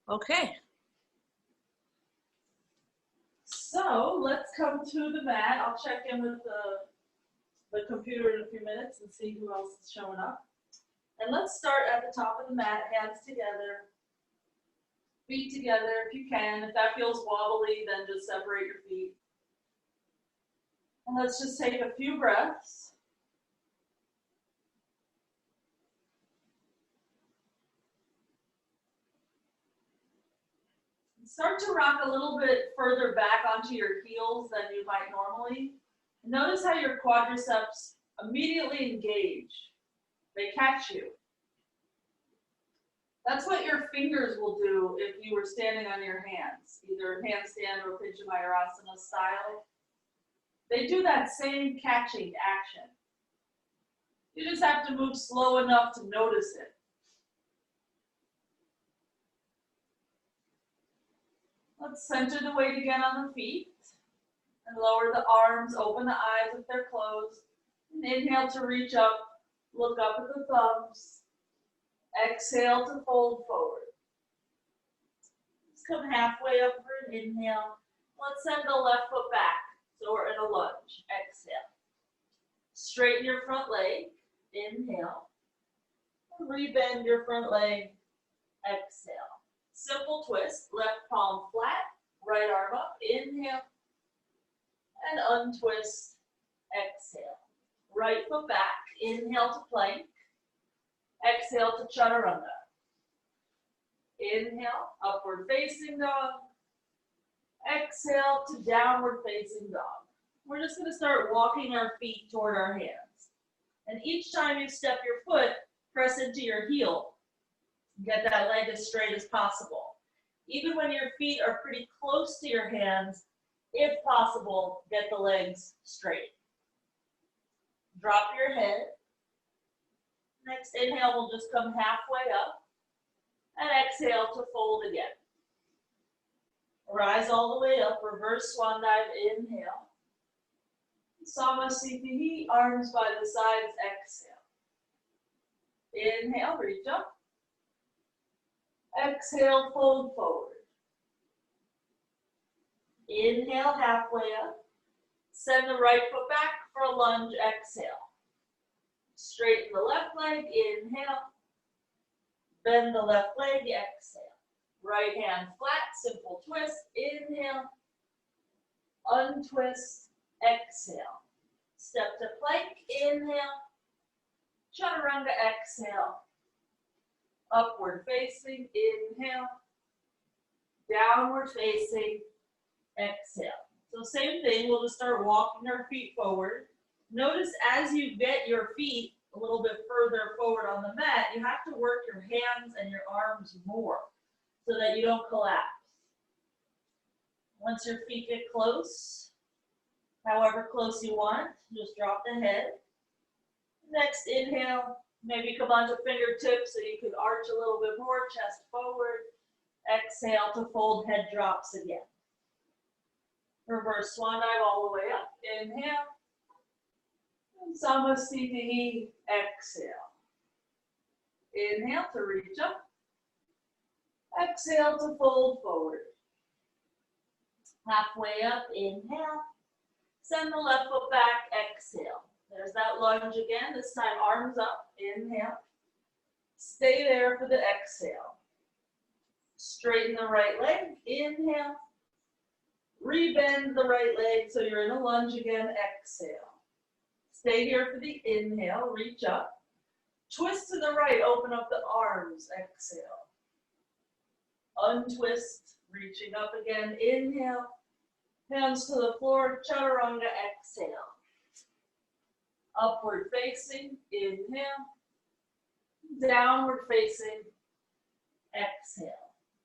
Okay. So let's come to the mat. I'll check in with the computer in a few minutes and see who else is showing up. And let's start at the top of the mat, hands together, feet together if you can. If that feels wobbly, then just separate your feet. And let's just take a few breaths. Start to rock a little bit further back onto your heels than you might normally. Notice how your quadriceps immediately engage. They catch you. That's what your fingers will do if you were standing on your hands, either handstand or Pincha mayurasana style. They do that same catching action. You just have to move slow enough to notice it. Let's center the weight again on the feet and lower the arms, open the eyes if they're closed. And inhale to reach up, look up at the thumbs. Exhale to fold forward. Let's come halfway up for an inhale. Let's send the left foot back, so we're in a lunge. Exhale. Straighten your front leg. Inhale. Rebend your front leg. Exhale. Simple twist, left palm flat, right arm up, inhale, and untwist, exhale. Right foot back, inhale to plank, exhale to chaturanga. Inhale, upward facing dog, exhale to downward facing dog. We're just going to start walking our feet toward our hands. And each time you step your foot, press into your heel. Get that leg as straight as possible. Even when your feet are pretty close to your hands, if possible, get the legs straight. Drop your head. Next inhale will just come halfway up. And exhale to fold again. Rise all the way up, reverse swan dive, inhale. Samasthiti, arms by the sides, exhale. Inhale, reach up. Exhale, fold forward. Inhale, halfway up. Send the right foot back for a lunge, exhale. Straighten the left leg, inhale. Bend the left leg, exhale. Right hand flat, simple twist, inhale. Untwist, exhale. Step to plank, inhale. Chaturanga, exhale. Upward facing, inhale. Downward facing, exhale. So same thing, we'll just start walking our feet forward. Notice as you get your feet a little bit further forward on the mat, you have to work your hands and your arms more so that you don't collapse. Once your feet get close, however close you want, just drop the head. Next inhale, maybe come onto fingertips so you can arch a little bit more, chest forward. Exhale to fold, head drops again. Reverse swan dive all the way up. Inhale. Samasthiti, exhale. Inhale to reach up. Exhale to fold forward. Halfway up, inhale. Send the left foot back, exhale. There's that lunge again, this time arms up, inhale. Stay there for the exhale. Straighten the right leg, inhale. Rebend the right leg so you're in a lunge again, exhale. Stay here for the inhale, reach up. Twist to the right, open up the arms, exhale. Untwist, reaching up again, inhale. Hands to the floor, chaturanga, exhale. Upward facing, inhale. Downward facing, exhale.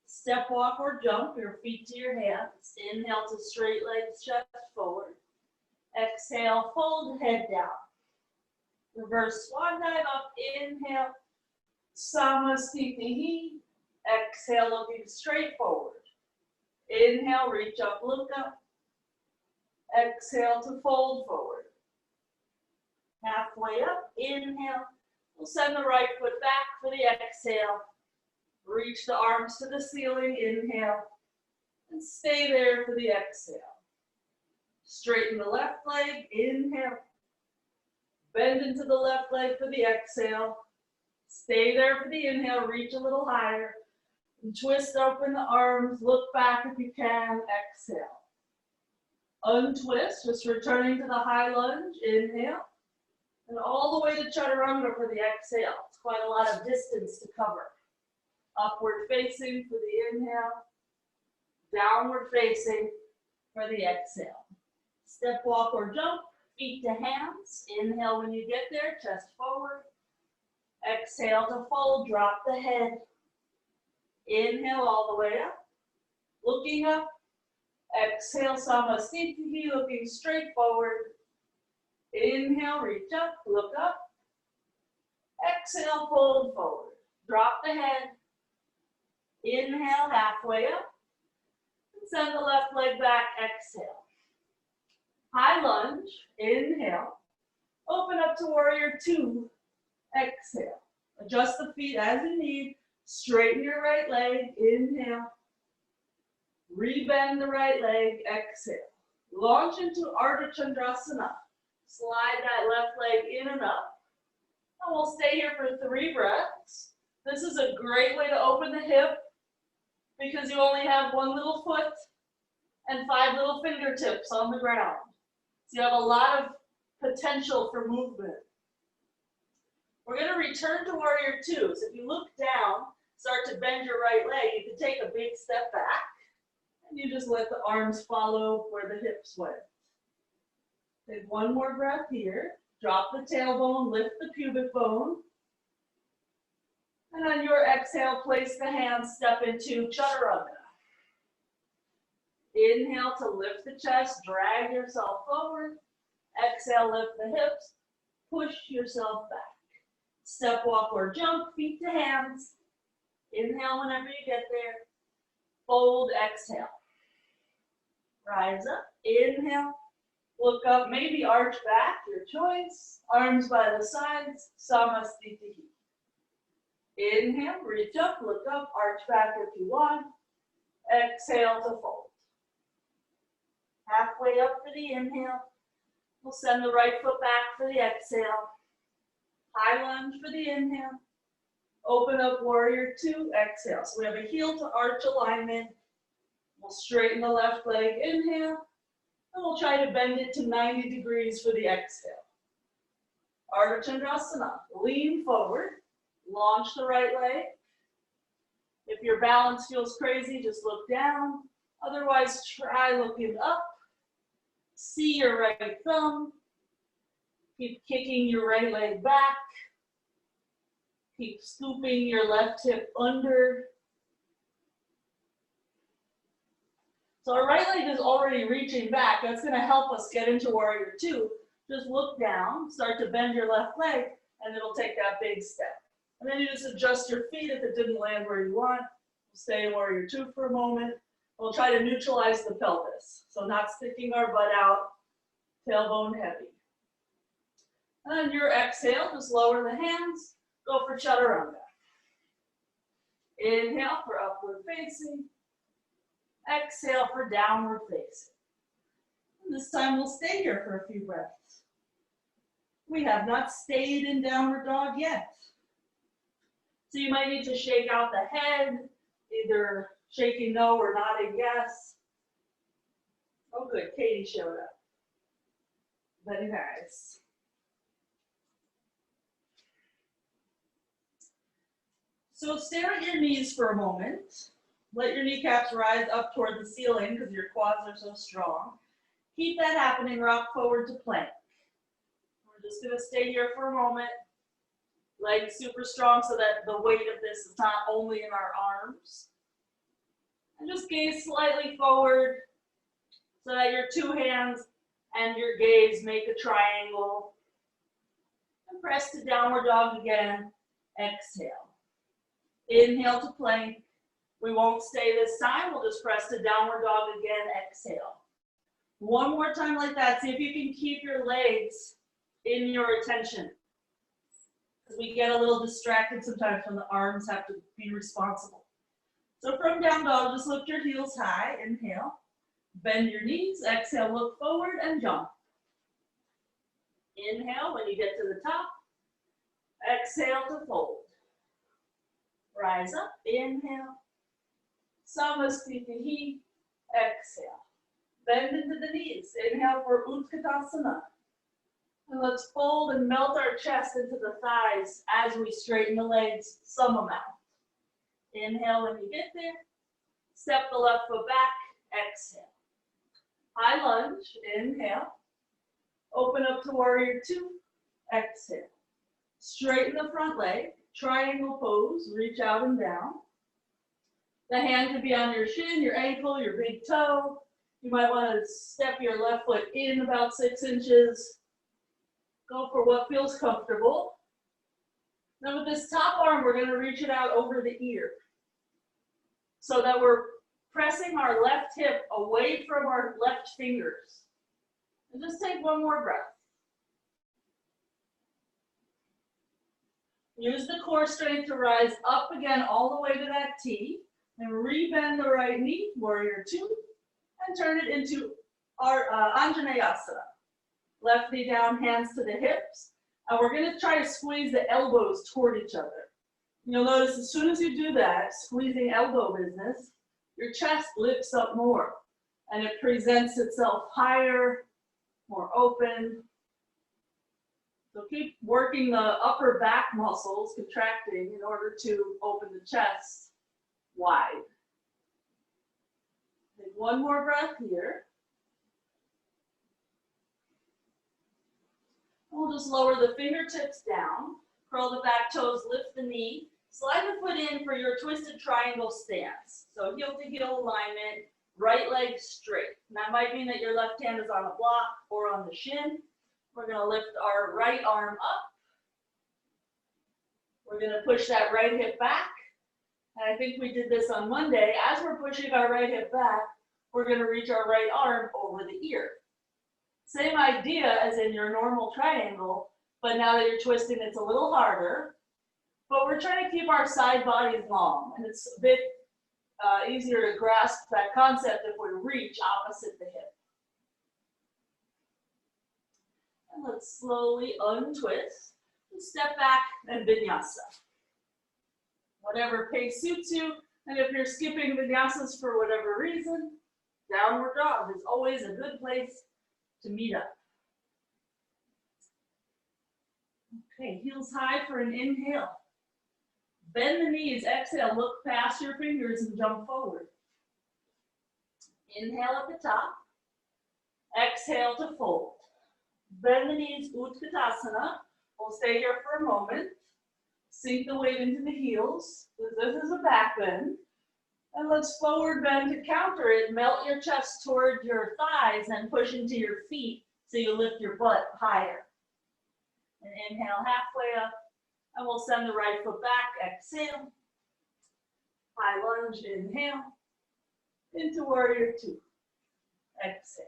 Step, walk, or jump, your feet to your hands. Inhale to straight legs, chest forward. Exhale, fold, head down. Reverse swan dive up, inhale. Samasthiti. Exhale, looking straight forward. Inhale, reach up, look up. Exhale to fold forward. Halfway up, inhale. We'll send the right foot back for the exhale. Reach the arms to the ceiling, inhale, and stay there for the exhale. Straighten the left leg, inhale. Bend into the left leg for the exhale. Stay there for the inhale, reach a little higher. And twist open the arms, look back if you can, exhale. Untwist, just returning to the high lunge, inhale. And all the way to chaturanga for the exhale. It's quite a lot of distance to cover. Upward facing for the inhale. Downward facing for the exhale. Step, walk, or jump, feet to hands. Inhale when you get there, chest forward. Exhale to fold, drop the head. Inhale all the way up. Looking up. Exhale, samasthiti, looking straight forward. Inhale, reach up, look up. Exhale, fold forward. Drop the head. Inhale, halfway up. And send the left leg back, exhale. High lunge, inhale. Open up to warrior two, exhale. Adjust the feet as you need. Straighten your right leg, inhale. Rebend the right leg, exhale. Launch into Ardha Chandrasana. Slide that left leg in and up. And we'll stay here for 3 breaths. This is a great way to open the hip because you only have 1 little foot and 5 little fingertips on the ground. So you have a lot of potential for movement. We're going to return to warrior two. So if you look down, start to bend your right leg, you can take a big step back. And you just let the arms follow where the hips went. Take 1 more breath here. Drop the tailbone, lift the pubic bone. And on your exhale, place the hands, step into chaturanga. Inhale to lift the chest, drag yourself forward. Exhale, lift the hips, push yourself back. Step, walk, or jump, feet to hands. Inhale whenever you get there. Fold, exhale. Rise up, inhale. Look up, maybe arch back, your choice. Arms by the sides, samasthiti. Inhale, reach up, look up, arch back if you want. Exhale to fold. Halfway up for the inhale. We'll send the right foot back for the exhale. High lunge for the inhale. Open up warrior two, exhale. So we have a heel to arch alignment. We'll straighten the left leg, inhale. And we'll try to bend it to 90 degrees for the exhale. Ardha Chandrasana. Lean forward. Launch the right leg. If your balance feels crazy, just look down. Otherwise, try looking up. See your right thumb. Keep kicking your right leg back. Keep scooping your left hip under. So our right leg is already reaching back. That's going to help us get into warrior two. Just look down, start to bend your left leg, and it'll take that big step. And then you just adjust your feet if it didn't land where you want. Stay in warrior two for a moment. We'll try to neutralize the pelvis. So not sticking our butt out, tailbone heavy. And on your exhale, just lower the hands, go for chaturanga. Inhale for upward facing. Exhale for downward facing. And this time we'll stay here for a few breaths. We have not stayed in downward dog yet. So you might need to shake out the head, either shaking no or nodding yes. Oh good, Katie showed up. Very nice. So stare at your knees for a moment. Let your kneecaps rise up toward the ceiling because your quads are so strong. Keep that happening, rock forward to plank. We're just gonna stay here for a moment. Legs super strong so that the weight of this is not only in our arms. And just gaze slightly forward so that your 2 hands and your gaze make a triangle. And press to downward dog again. Exhale. Inhale to plank. We won't stay this time. We'll just press to downward dog again. Exhale. One more time like that. See if you can keep your legs in your attention. because we get a little distracted sometimes when the arms have to be responsible. So from down dog, just lift your heels high, inhale. Bend your knees, exhale, look forward and jump. Inhale when you get to the top. Exhale to fold. Rise up, inhale. Samasthiti, exhale. Bend into the knees. Inhale for Utkatasana. And let's fold and melt our chest into the thighs as we straighten the legs some amount. Inhale when you get there. Step the left foot back, exhale. High lunge, inhale. Open up to warrior two, exhale. Straighten the front leg, triangle pose, reach out and down. The hand could be on your shin, your ankle, your big toe. You might want to step your left foot in about 6 inches. Go for what feels comfortable. Now with this top arm, we're going to reach it out over the ear so that we're pressing our left hip away from our left fingers. And just take one more breath. Use the core strength to rise up again all the way to that T. And rebend the right knee, warrior two, and turn it into our Anjaneyasana. Left knee down, hands to the hips. And we're going to try to squeeze the elbows toward each other. You'll notice as soon as you do that, squeezing elbow business, your chest lifts up more. And it presents itself higher, more open. So keep working the upper back muscles, contracting in order to open the chest wide. Take one more breath here. We'll just lower the fingertips down, curl the back toes, lift the knee, slide the foot in for your twisted triangle stance. So heel to heel alignment, right leg straight. And that might mean that your left hand is on a block or on the shin. We're going to lift our right arm up. We're going to push that right hip back. And I think we did this on Monday. As we're pushing our right hip back, we're going to reach our right arm over the ear. Same idea as in your normal triangle, but now that you're twisting, it's a little harder. But we're trying to keep our side bodies long, and it's a bit easier to grasp that concept if we reach opposite the hip. And let's slowly untwist and step back and vinyasa. Whatever pace suits you, and if you're skipping vinyasas for whatever reason, downward dog is always a good place to meet up. Okay, heels high for an inhale. Bend the knees, exhale, look past your fingers and jump forward. Inhale at the top, exhale to fold. Bend the knees, Utkatasana. We'll stay here for a moment. Sink the weight into the heels. This is a back bend. And let's forward bend to counter it. Melt your chest toward your thighs and push into your feet so you lift your butt higher. And inhale halfway up. And we'll send the right foot back. Exhale. High lunge, inhale. Into warrior two. Exhale.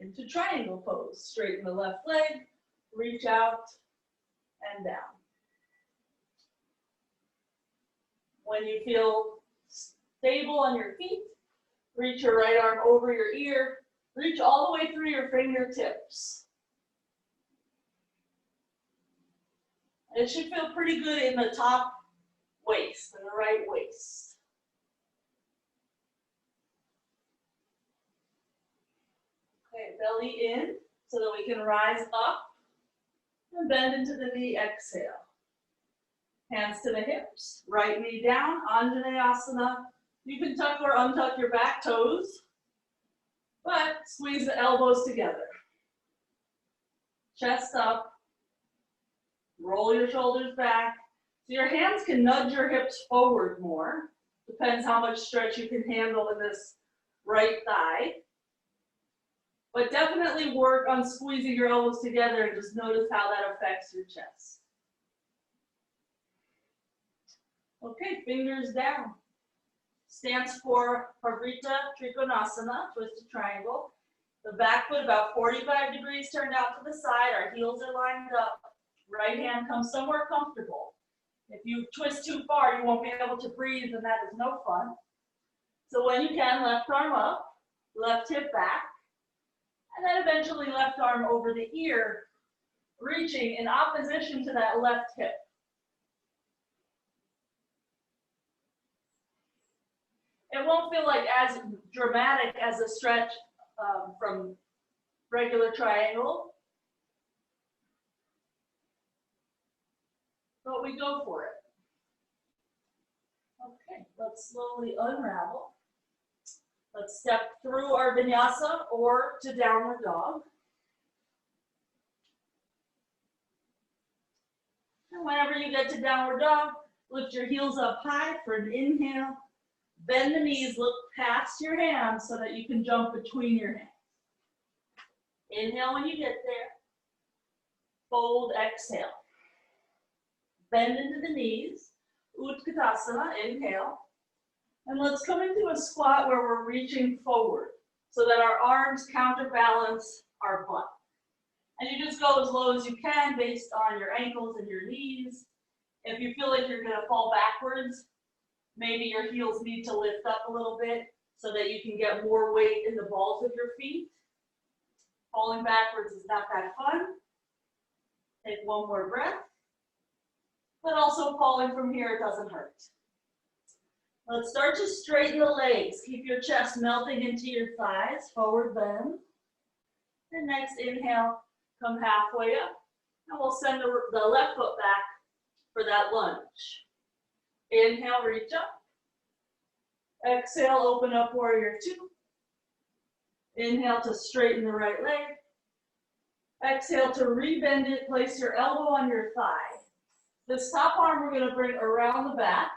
Into triangle pose. Straighten the left leg. Reach out and down. When you feel stable on your feet, reach your right arm over your ear. Reach all the way through your fingertips. It should feel pretty good in the top waist, in the right waist. Okay, belly in so that we can rise up and bend into the knee, exhale. Hands to the hips, right knee down, Anjaneyasana. You can tuck or untuck your back toes, but squeeze the elbows together. Chest up, roll your shoulders back. So your hands can nudge your hips forward more. Depends how much stretch you can handle in this right thigh. But definitely work on squeezing your elbows together and just notice how that affects your chest. Okay, fingers down. Stance for Parvrita Trikonasana, twisted triangle. The back foot about 45 degrees turned out to the side. Our heels are lined up. Right hand comes somewhere comfortable. If you twist too far, you won't be able to breathe, and that is no fun. So when you can, left arm up, left hip back, and then eventually left arm over the ear, reaching in opposition to that left hip. It won't feel like as dramatic as a stretch from regular triangle, but we go for it. Okay, let's slowly unravel. Let's step through our vinyasa or to downward dog. And whenever you get to downward dog, lift your heels up high for an inhale. Bend the knees, look past your hands so that you can jump between your hands. Inhale when you get there. Fold, exhale. Bend into the knees. Utkatasana, inhale. And let's come into a squat where we're reaching forward so that our arms counterbalance our butt. And you just go as low as you can based on your ankles and your knees. If you feel like you're going to fall backwards, maybe your heels need to lift up a little bit so that you can get more weight in the balls of your feet. Falling backwards is not that fun. Take one more breath. But also falling from here, it doesn't hurt. Let's start to straighten the legs. Keep your chest melting into your thighs, forward bend. And next inhale, come halfway up. And we'll send the left foot back for that lunge. Inhale, reach up. Exhale, open up, warrior two. Inhale to straighten the right leg. Exhale to rebend it, place your elbow on your thigh. This top arm we're going to bring around the back.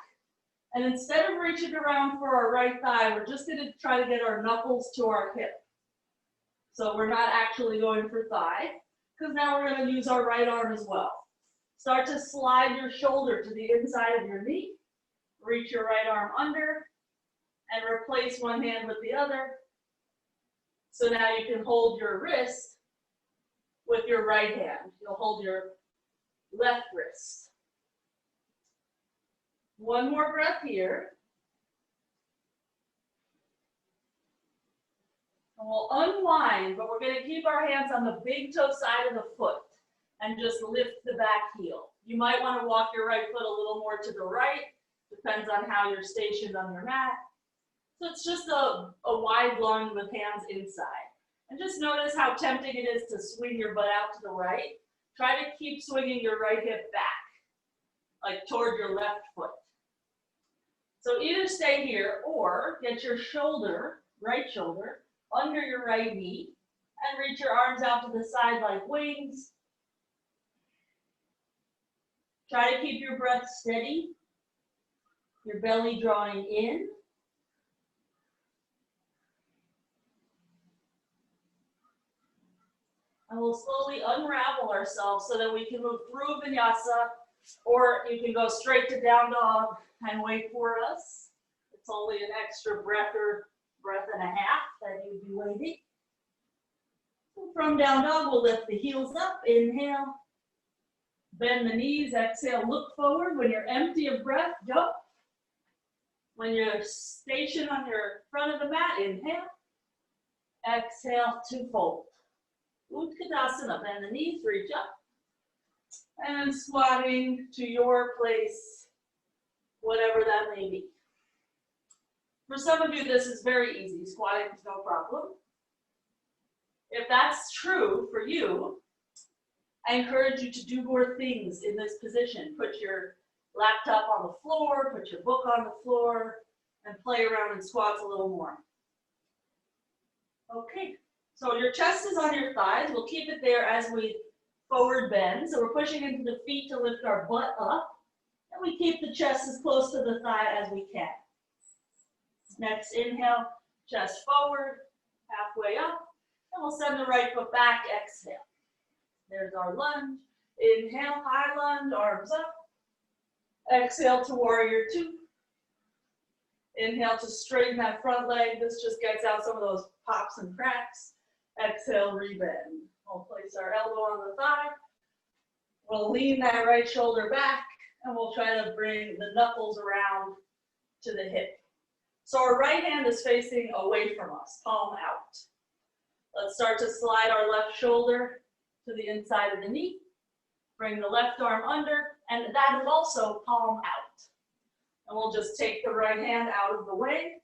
And instead of reaching around for our right thigh, we're just going to try to get our knuckles to our hip. So we're not actually going for thigh, because now we're going to use our right arm as well. Start to slide your shoulder to the inside of your knee. Reach your right arm under and replace one hand with the other. So now you can hold your wrist with your right hand. You'll hold your left wrist. One more breath here. And we'll unwind, but we're going to keep our hands on the big toe side of the foot and just lift the back heel. You might want to walk your right foot a little more to the right. Depends on how you're stationed on your mat. So it's just a wide lung with hands inside. And just notice how tempting it is to swing your butt out to the right. Try to keep swinging your right hip back, like toward your left foot. So either stay here or get your shoulder, right shoulder, under your right knee and reach your arms out to the side like wings. Try to keep your breath steady, your belly drawing in. And we'll slowly unravel ourselves so that we can move through vinyasa, or you can go straight to down dog and wait for us. It's only an extra breath or breath and a half that you'd be waiting. So from down dog, we'll lift the heels up, inhale. Bend the knees, exhale, look forward. When you're empty of breath, jump. When you're stationed on your front of the mat, inhale. Exhale to fold. Utkatasana, bend the knees, reach up. And squatting to your place, whatever that may be. For some of you, this is very easy. Squatting is no problem. If that's true for you, I encourage you to do more things in this position. Put your laptop on the floor, put your book on the floor, and play around in squats a little more. Okay, so your chest is on your thighs. We'll keep it there as we forward bend. So we're pushing into the feet to lift our butt up. And we keep the chest as close to the thigh as we can. Next inhale, chest forward, halfway up. And we'll send the right foot back, exhale. There's our lunge. Inhale, high lunge, arms up. Exhale to warrior two. Inhale to straighten that front leg. This just gets out some of those pops and cracks. Exhale, rebend. We'll place our elbow on the thigh. We'll lean that right shoulder back and we'll try to bring the knuckles around to the hip. So our right hand is facing away from us, palm out. Let's start to slide our left shoulder to the inside of the knee. Bring the left arm under, and that is also palm out. And we'll just take the right hand out of the way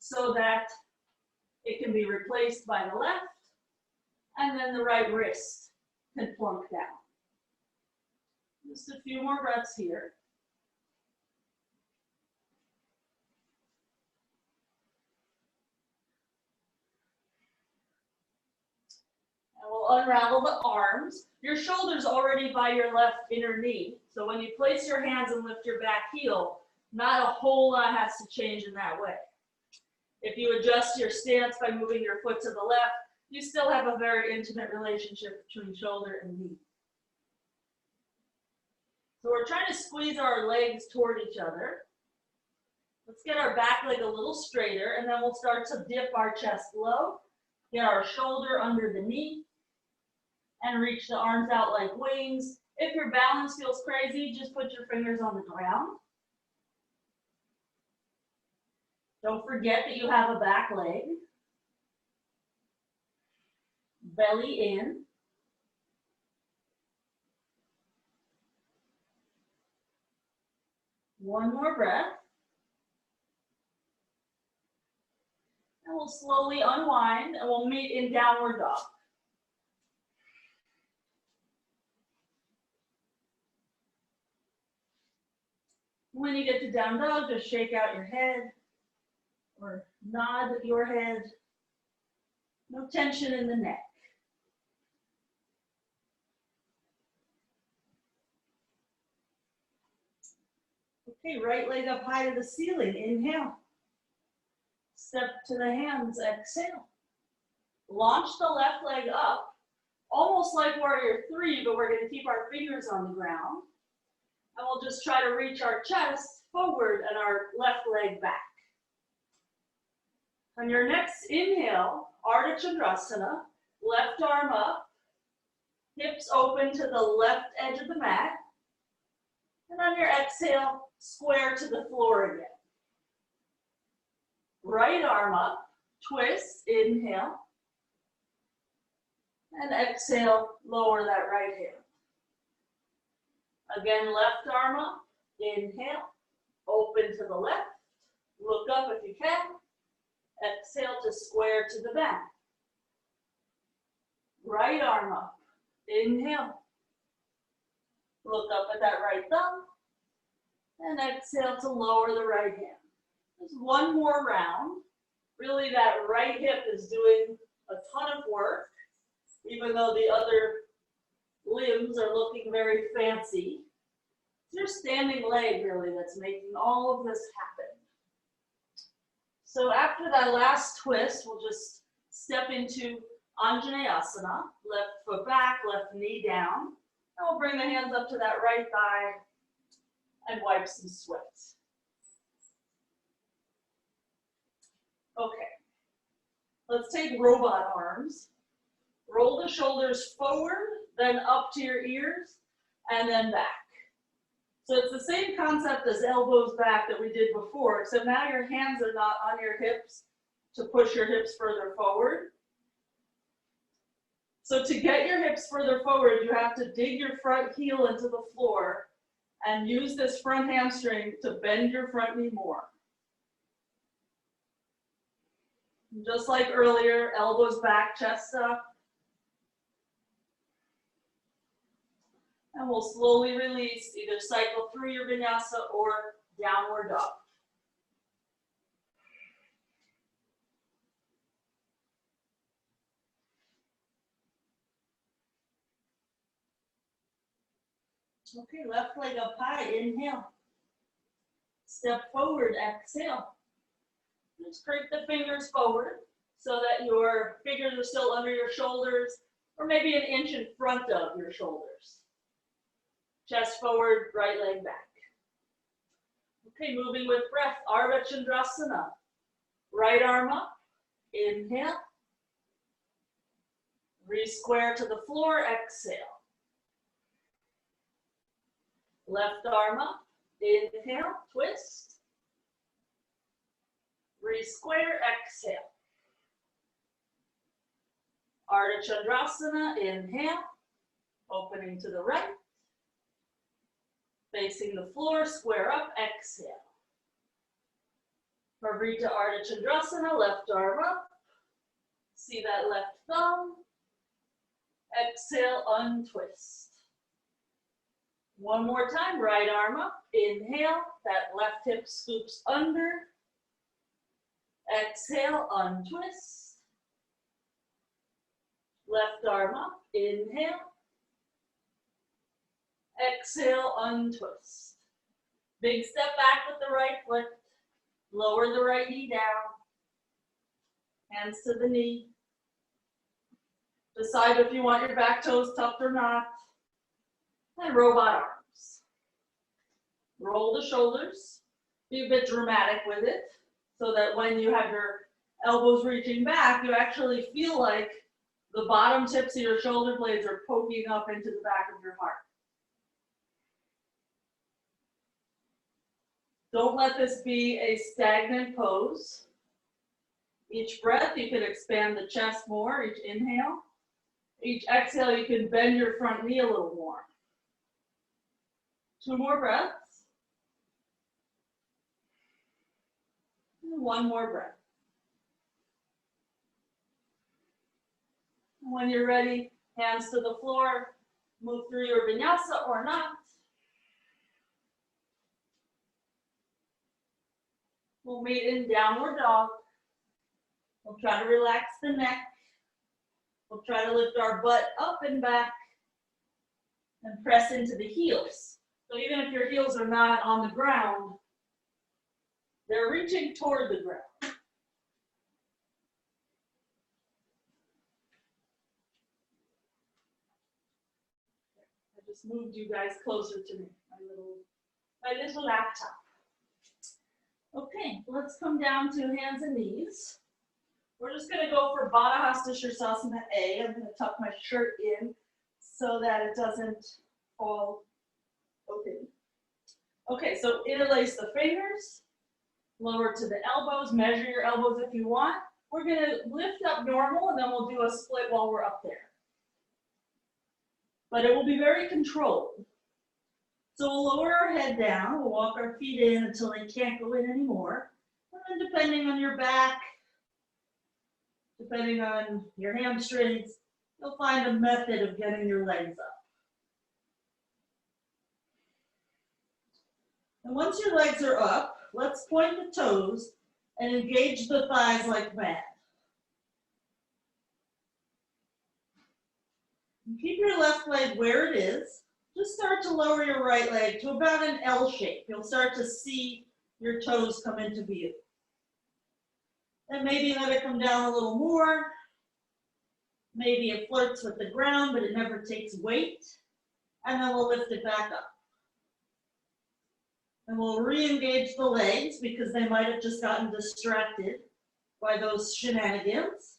so that it can be replaced by the left, and then the right wrist can plunk down. Just a few more breaths here. And we'll unravel the arms. Your shoulder's already by your left inner knee. So when you place your hands and lift your back heel, not a whole lot has to change in that way. If you adjust your stance by moving your foot to the left, you still have a very intimate relationship between shoulder and knee. So we're trying to squeeze our legs toward each other. Let's get our back leg a little straighter, and then we'll start to dip our chest low, get our shoulder under the knee, and reach the arms out like wings. If your balance feels crazy, just put your fingers on the ground. Don't forget that you have a back leg. Belly in. One more breath. And we'll slowly unwind and we'll meet in downward dog. When you get to down dog, just shake out your head or nod your head. No tension in the neck. Okay, right leg up high to the ceiling. Inhale. Step to the hands. Exhale. Launch the left leg up, almost like warrior three, but we're going to keep our fingers on the ground. And we'll just try to reach our chest forward and our left leg back. On your next inhale, Ardha Chandrasana, left arm up, hips open to the left edge of the mat. And on your exhale, square to the floor again. Right arm up, twist, inhale. And exhale, lower that right hand. Again, left arm up, inhale, open to the left, look up if you can, exhale to square to the back. Right arm up, inhale, look up at that right thumb, and exhale to lower the right hand. Just one more round. Really that right hip is doing a ton of work, even though the other limbs are looking very fancy. It's your standing leg really that's making all of this happen. So after that last twist, we'll just step into Anjaneyasana, left foot back, left knee down. And we'll bring the hands up to that right thigh and wipe some sweat. Okay, let's take robot arms. Roll the shoulders forward, then up to your ears, and then back. So it's the same concept as elbows back that we did before, except now your hands are not on your hips to push your hips further forward. So to get your hips further forward, you have to dig your front heel into the floor and use this front hamstring to bend your front knee more. Just like earlier, elbows back, chest up. And we'll slowly release, either cycle through your vinyasa or downward dog. Okay, left leg up high, inhale. Step forward, exhale. Just crank the fingers forward so that your fingers are still under your shoulders, or maybe an inch in front of your shoulders. Chest forward, right leg back. Okay, moving with breath, Ardha Chandrasana. Right arm up, inhale. Re-square to the floor, exhale. Left arm up. Inhale, twist. Re-square, exhale. Ardha Chandrasana, inhale. Opening to the right. Facing the floor, square up, exhale. Parvrita Ardha Chandrasana, left arm up. See that left thumb. Exhale, untwist. One more time, right arm up. Inhale, that left hip scoops under. Exhale, untwist. Left arm up. Inhale. Exhale, untwist. Big step back with the right foot. Lower the right knee down. Hands to the knee. Decide if you want your back toes tucked or not. And robot arms. Roll the shoulders. Be a bit dramatic with it so that when you have your elbows reaching back, you actually feel like the bottom tips of your shoulder blades are poking up into the back of your heart. Don't let this be a stagnant pose. Each breath, you can expand the chest more, each inhale. Each exhale, you can bend your front knee a little more. 2 more breaths. And 1 more breath. When you're ready, hands to the floor, move through your vinyasa or not. We'll meet in downward dog. We'll try to relax the neck. We'll try to lift our butt up and back and press into the heels. So even if your heels are not on the ground, they're reaching toward the ground. I just moved you guys closer to me, my little laptop. Okay, let's come down to hands and knees. We're just going to go for Baddha, hasta, sirsasana A. I'm going to tuck my shirt in so that it doesn't fall open. Okay, so interlace the fingers, lower to the elbows, measure your elbows if you want. We're going to lift up normal and then we'll do a split while we're up there. But it will be very controlled. So we'll lower our head down, we'll walk our feet in until they can't go in anymore. And then depending on your back, depending on your hamstrings, you'll find a method of getting your legs up. And once your legs are up, let's point the toes and engage the thighs like mad. And keep your left leg where it is. Just start to lower your right leg to about an L shape. You'll start to see your toes come into view. And maybe let it come down a little more. Maybe it flirts with the ground, but it never takes weight. And then we'll lift it back up. And we'll re-engage the legs because they might have just gotten distracted by those shenanigans.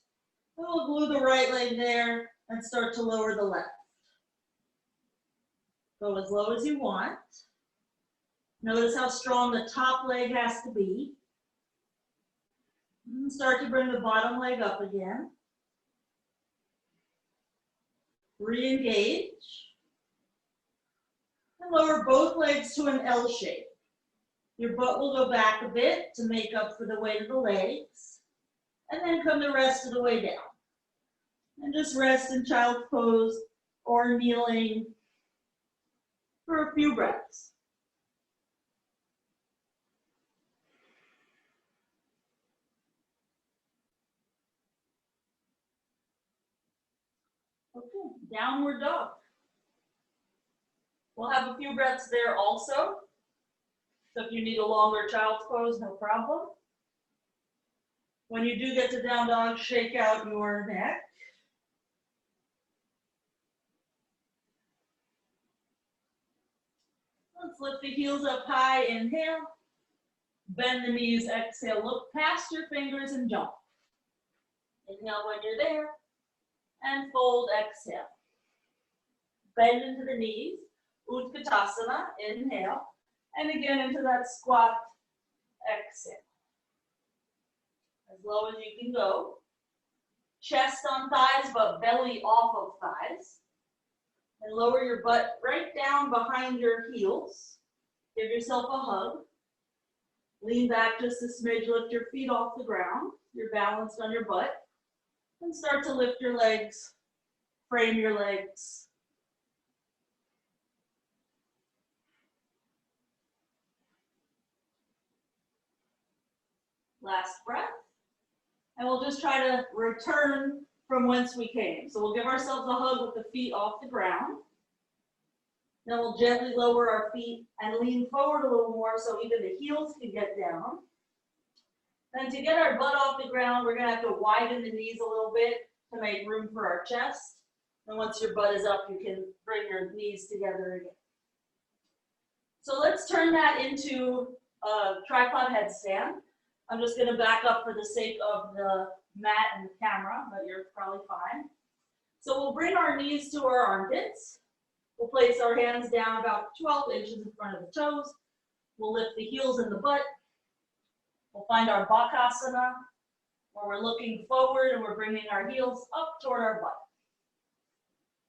And we'll glue the right leg there and start to lower the left. Go as low as you want. Notice how strong the top leg has to be. And start to bring the bottom leg up again. Re-engage. And lower both legs to an L shape. Your butt will go back a bit to make up for the weight of the legs. And then come the rest of the way down. And just rest in child's pose or kneeling for a few breaths. Okay, downward dog. We'll have a few breaths there also. So if you need a longer child's pose, no problem. When you do get to down dog, shake out your neck. Let's lift the heels up high, inhale. Bend the knees, exhale. Look past your fingers and jump. Inhale when you're there. And fold, exhale. Bend into the knees. Utkatasana, inhale. And again into that squat, exhale. As low as you can go. Chest on thighs, but belly off of thighs. And lower your butt right down behind your heels. Give yourself a hug. Lean back just a smidge, lift your feet off the ground. You're balanced on your butt. And start to lift your legs, frame your legs. Last breath. And we'll just try to return from whence we came. So we'll give ourselves a hug with the feet off the ground. Then we'll gently lower our feet and lean forward a little more so even the heels can get down. Then to get our butt off the ground, we're going to have to widen the knees a little bit to make room for our chest. And once your butt is up, you can bring your knees together again. So let's turn that into a tripod headstand. I'm just going to back up for the sake of the mat and the camera, but you're probably fine. So we'll bring our knees to our armpits. We'll place our hands down about 12 inches in front of the toes. We'll lift the heels and the butt. We'll find our Bakasana, where we're looking forward and we're bringing our heels up toward our butt.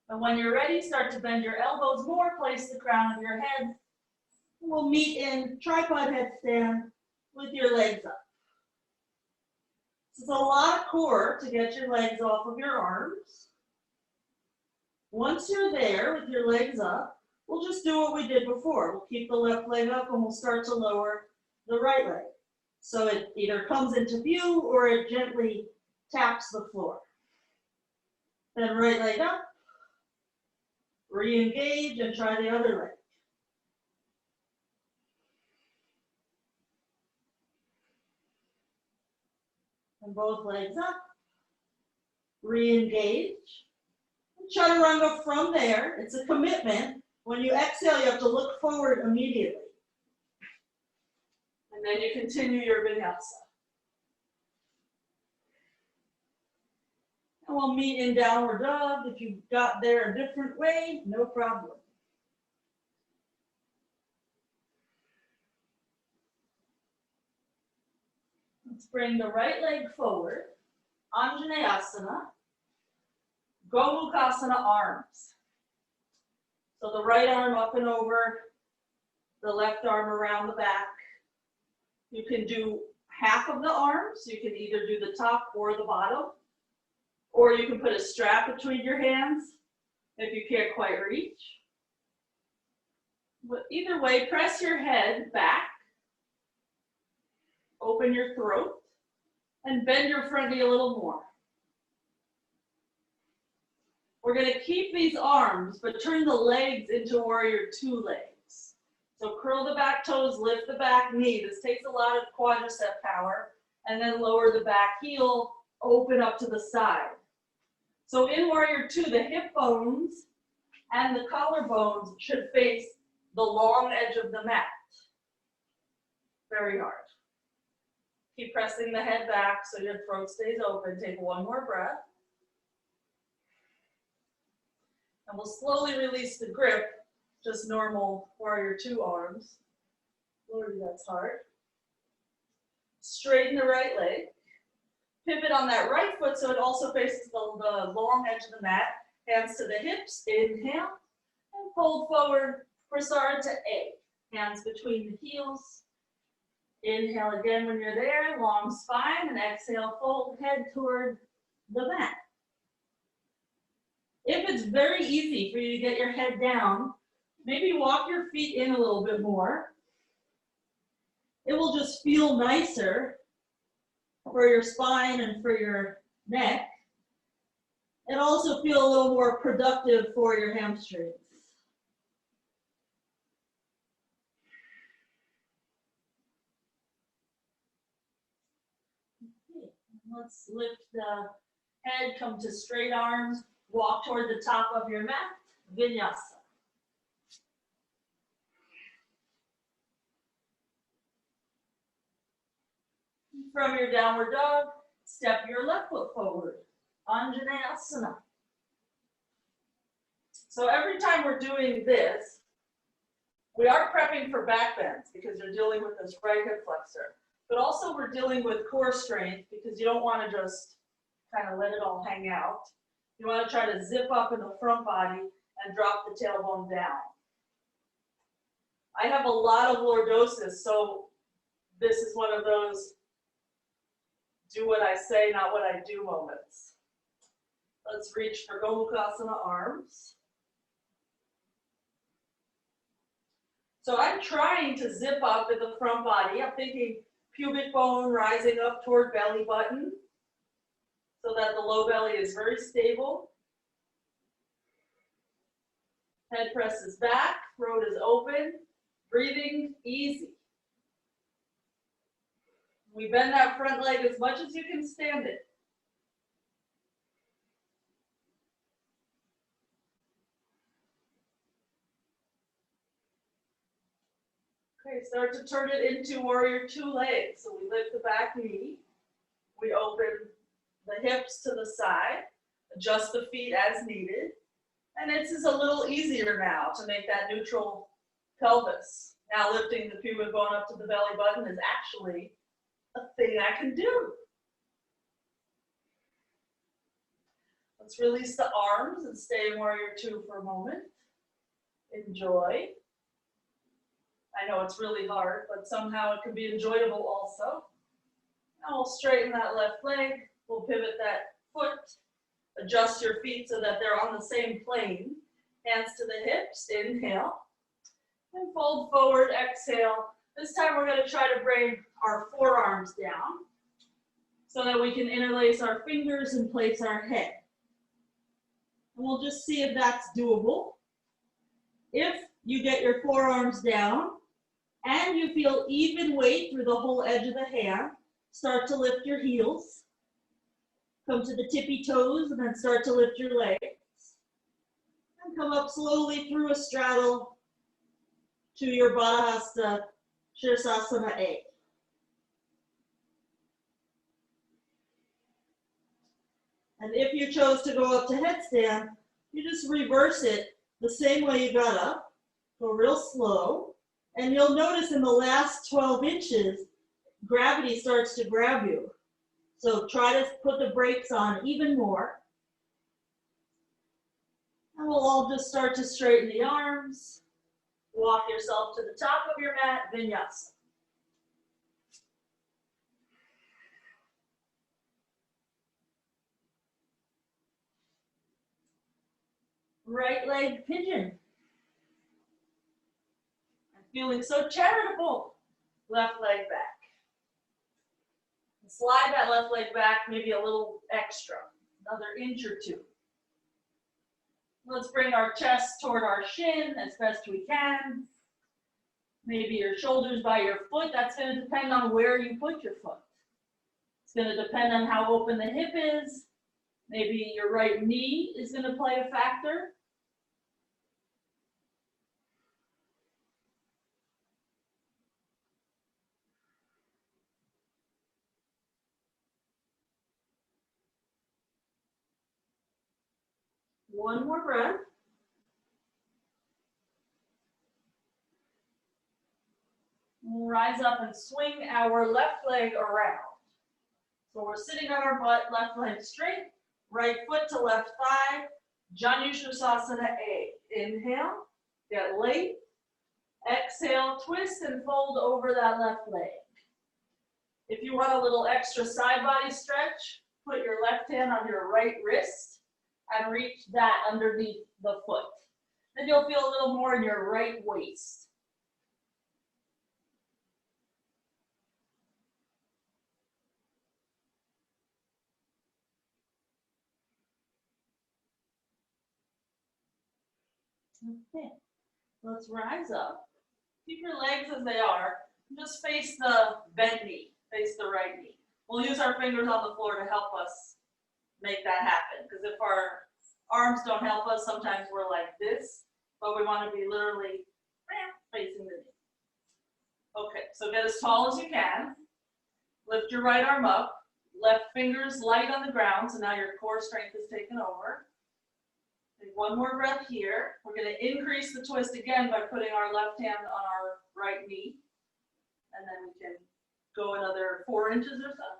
And when you're ready, start to bend your elbows more, place the crown of your head. We'll meet in tripod headstand with your legs up. It's a lot of core to get your legs off of your arms. Once you're there with your legs up, we'll just do what we did before. We'll keep the left leg up and we'll start to lower the right leg. So it either comes into view or it gently taps the floor. Then right leg up, re-engage and try the other leg. And both legs up, re-engage. Chaturanga from there, it's a commitment. When you exhale, you have to look forward immediately. And then you continue your vinyasa. And we'll meet in downward dog. If you got there a different way, no problem. Let's bring the right leg forward. Anjaneyasana. Gomukhasana arms. So the right arm up and over, the left arm around the back. You can do half of the arms. You can either do the top or the bottom, or you can put a strap between your hands if you can't quite reach. But either way, press your head back, open your throat, and bend your front knee a little more. We're going to keep these arms, but turn the legs into warrior two legs. So curl the back toes, lift the back knee. This takes a lot of quadricep power. And then lower the back heel, open up to the side. So in warrior two, the hip bones and the collarbones should face the long edge of the mat. Very hard. Keep pressing the head back so your throat stays open. Take one more breath. And we'll slowly release the grip, just normal warrior two arms. Lordy, that's hard. Straighten the right leg. Pivot on that right foot so it also faces the long edge of the mat. Hands to the hips, inhale. And fold forward, prasarada to A. Hands between the heels. Inhale again when you're there, long spine, and exhale, fold head toward the mat. If it's very easy for you to get your head down, maybe walk your feet in a little bit more. It will just feel nicer for your spine and for your neck, and also feel a little more productive for your hamstrings. Okay, let's lift the head, come to straight arms. Walk toward the top of your mat, vinyasa. From your downward dog, step your left foot forward, Anjaneyasana. So every time we're doing this, We are prepping for back bends because you're dealing with this right hip flexor. But also we're dealing with core strength because you don't want to just kind of let it all hang out. You want to try to zip up in the front body and drop the tailbone down. I have a lot of lordosis, so this is one of those do what I say, not what I do moments. Let's reach for Gomukhasana arms. So I'm trying to zip up in the front body. I'm thinking pubic bone rising up toward belly button so that the low belly is very stable. Head presses back, throat is open, breathing easy. We bend that front leg as much as you can stand it. Okay, start to turn it into warrior two legs. So we lift the back knee, we open the hips to the side, adjust the feet as needed. And this is a little easier now to make that neutral pelvis. Now lifting the pubic bone up to the belly button is actually a thing I can do. Let's release the arms and stay in warrior two for a moment. Enjoy. I know it's really hard, but somehow it can be enjoyable also. Now we'll straighten that left leg. We'll pivot that foot. Adjust your feet so that they're on the same plane. Hands to the hips. Inhale. And fold forward. Exhale. This time we're going to try to bring our forearms down so that we can interlace our fingers and place our head. And we'll just see if that's doable. If you get your forearms down and you feel even weight through the whole edge of the hand, start to lift your heels. Come to the tippy toes and then start to lift your legs. And come up slowly through a straddle to your Baddha hasta, sirsasana A. And if you chose to go up to headstand, you just reverse it the same way you got up. Go real slow. And you'll notice in the last 12 inches, gravity starts to grab you. So try to put the brakes on even more. And we'll all just start to straighten the arms. Walk yourself to the top of your mat, vinyasa. Right leg pigeon. I'm feeling so charitable. Left leg back. Slide that left leg back maybe a little extra, another inch or two. Let's bring our chest toward our shin as best we can. Maybe your shoulders by your foot. That's going to depend on where you put your foot. It's going to depend on how open the hip is. Maybe your right knee is going to play a factor. One more breath. We'll rise up and swing our left leg around. So we're sitting on our butt, left leg straight, right foot to left thigh, Janu Sirsasana A. Inhale, get late. Exhale, twist and fold over that left leg. If you want a little extra side body stretch, put your left hand on your right wrist and reach that underneath the foot. Then you'll feel a little more in your right waist. Okay, let's rise up. Keep your legs as they are. Just face the bent knee, face the right knee. We'll use our fingers on the floor to help us make that happen. Because if our arms don't help us, sometimes we're like this, but we want to be literally facing the knee. Okay, so get as tall as you can. Lift your right arm up. Left fingers light on the ground, so now your core strength is taken over. one more breath here. We're going to increase the twist again by putting our left hand on our right knee. And then we can go another 4 inches or so.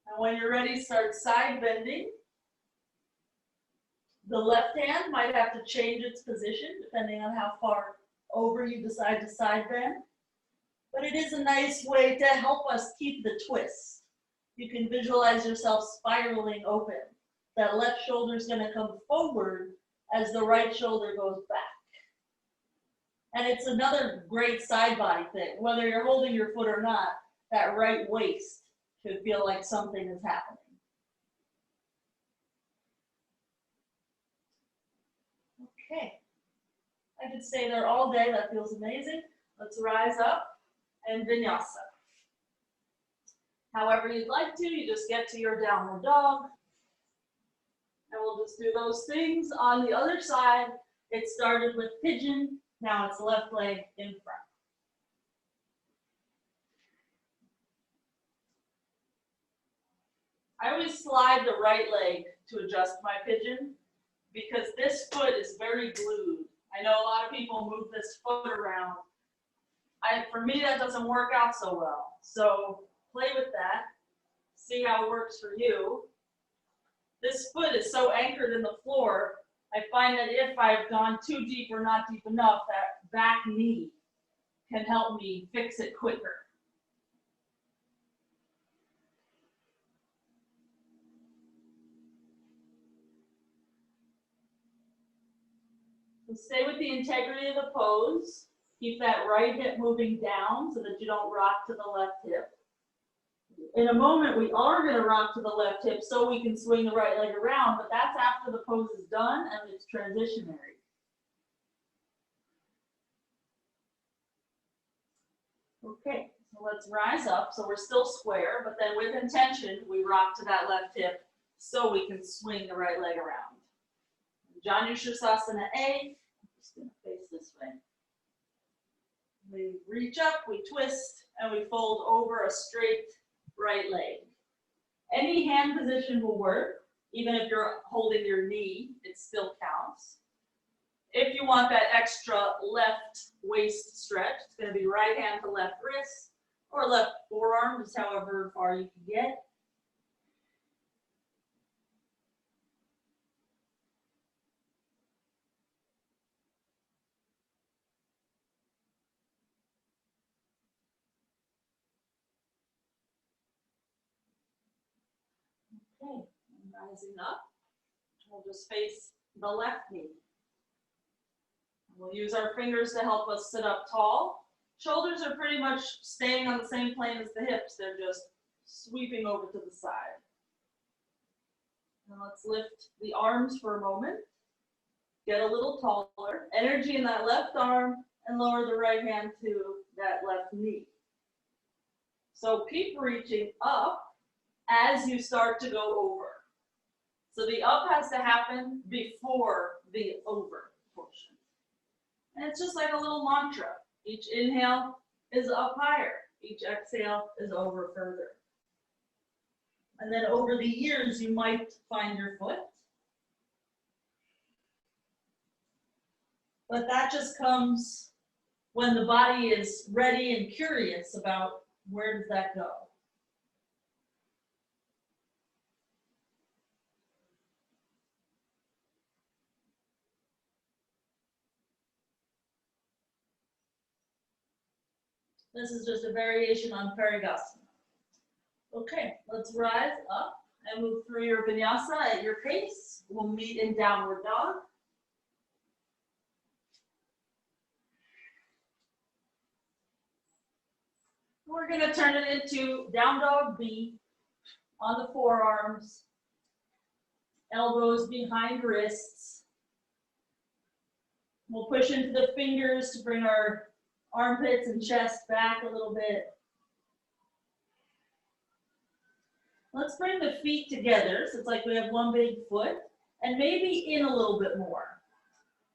And when you're ready, start side bending. The left hand might have to change its position depending on how far over you decide to side bend. But it is a nice way to help us keep the twist. You can visualize yourself spiraling open. That left shoulder is going to come forward as the right shoulder goes back. And it's another great side body thing. Whether you're holding your foot or not, that right waist should feel like something is happening. Okay. I could stay there all day. That feels amazing. Let's rise up and vinyasa. However you'd like to, you just get to your downward dog. And we'll just do those things on the other side. It started with pigeon. Now it's left leg in front. I always slide the right leg to adjust my pigeon because this foot is very glued. I know a lot of people move this foot around. For me, that doesn't work out so well. So play with that. See how it works for you. This foot is so anchored in the floor, I find that if I've gone too deep or not deep enough, that back knee can help me fix it quicker. So stay with the integrity of the pose. Keep that right hip moving down so that you don't rock to the left hip. In a moment, we are going to rock to the left hip so we can swing the right leg around, but that's after the pose is done and it's transitionary. Okay, so let's rise up. So we're still square, but then with intention, we rock to that left hip so we can swing the right leg around. Janu Sirsasana A. I'm just going to face this way. We reach up, we twist, and we fold over a straight right leg. Any hand position will work. Even if you're holding your knee, it still counts. If you want that extra left waist stretch, it's going to be right hand to left wrist or left forearm, just however far you can get. Okay, and rising up, we'll just face the left knee. We'll use our fingers to help us sit up tall. Shoulders are pretty much staying on the same plane as the hips. They're just sweeping over to the side. Now let's lift the arms for a moment. Get a little taller. Energy in that left arm and lower the right hand to that left knee. So keep reaching up as you start to go over. So the up has to happen before the over portion. And it's just like a little mantra. Each inhale is up higher. Each exhale is over further. And then over the years, you might find your foot. But that just comes when the body is ready and curious about where does that go. This is just a variation on Parigasana. Okay, let's rise up and move through your vinyasa at your pace. We'll meet in downward dog. We're going to turn it into down dog B on the forearms, elbows behind wrists. We'll push into the fingers to bring our armpits and chest back a little bit. Let's bring the feet together, so it's like we have one big foot, and maybe in a little bit more.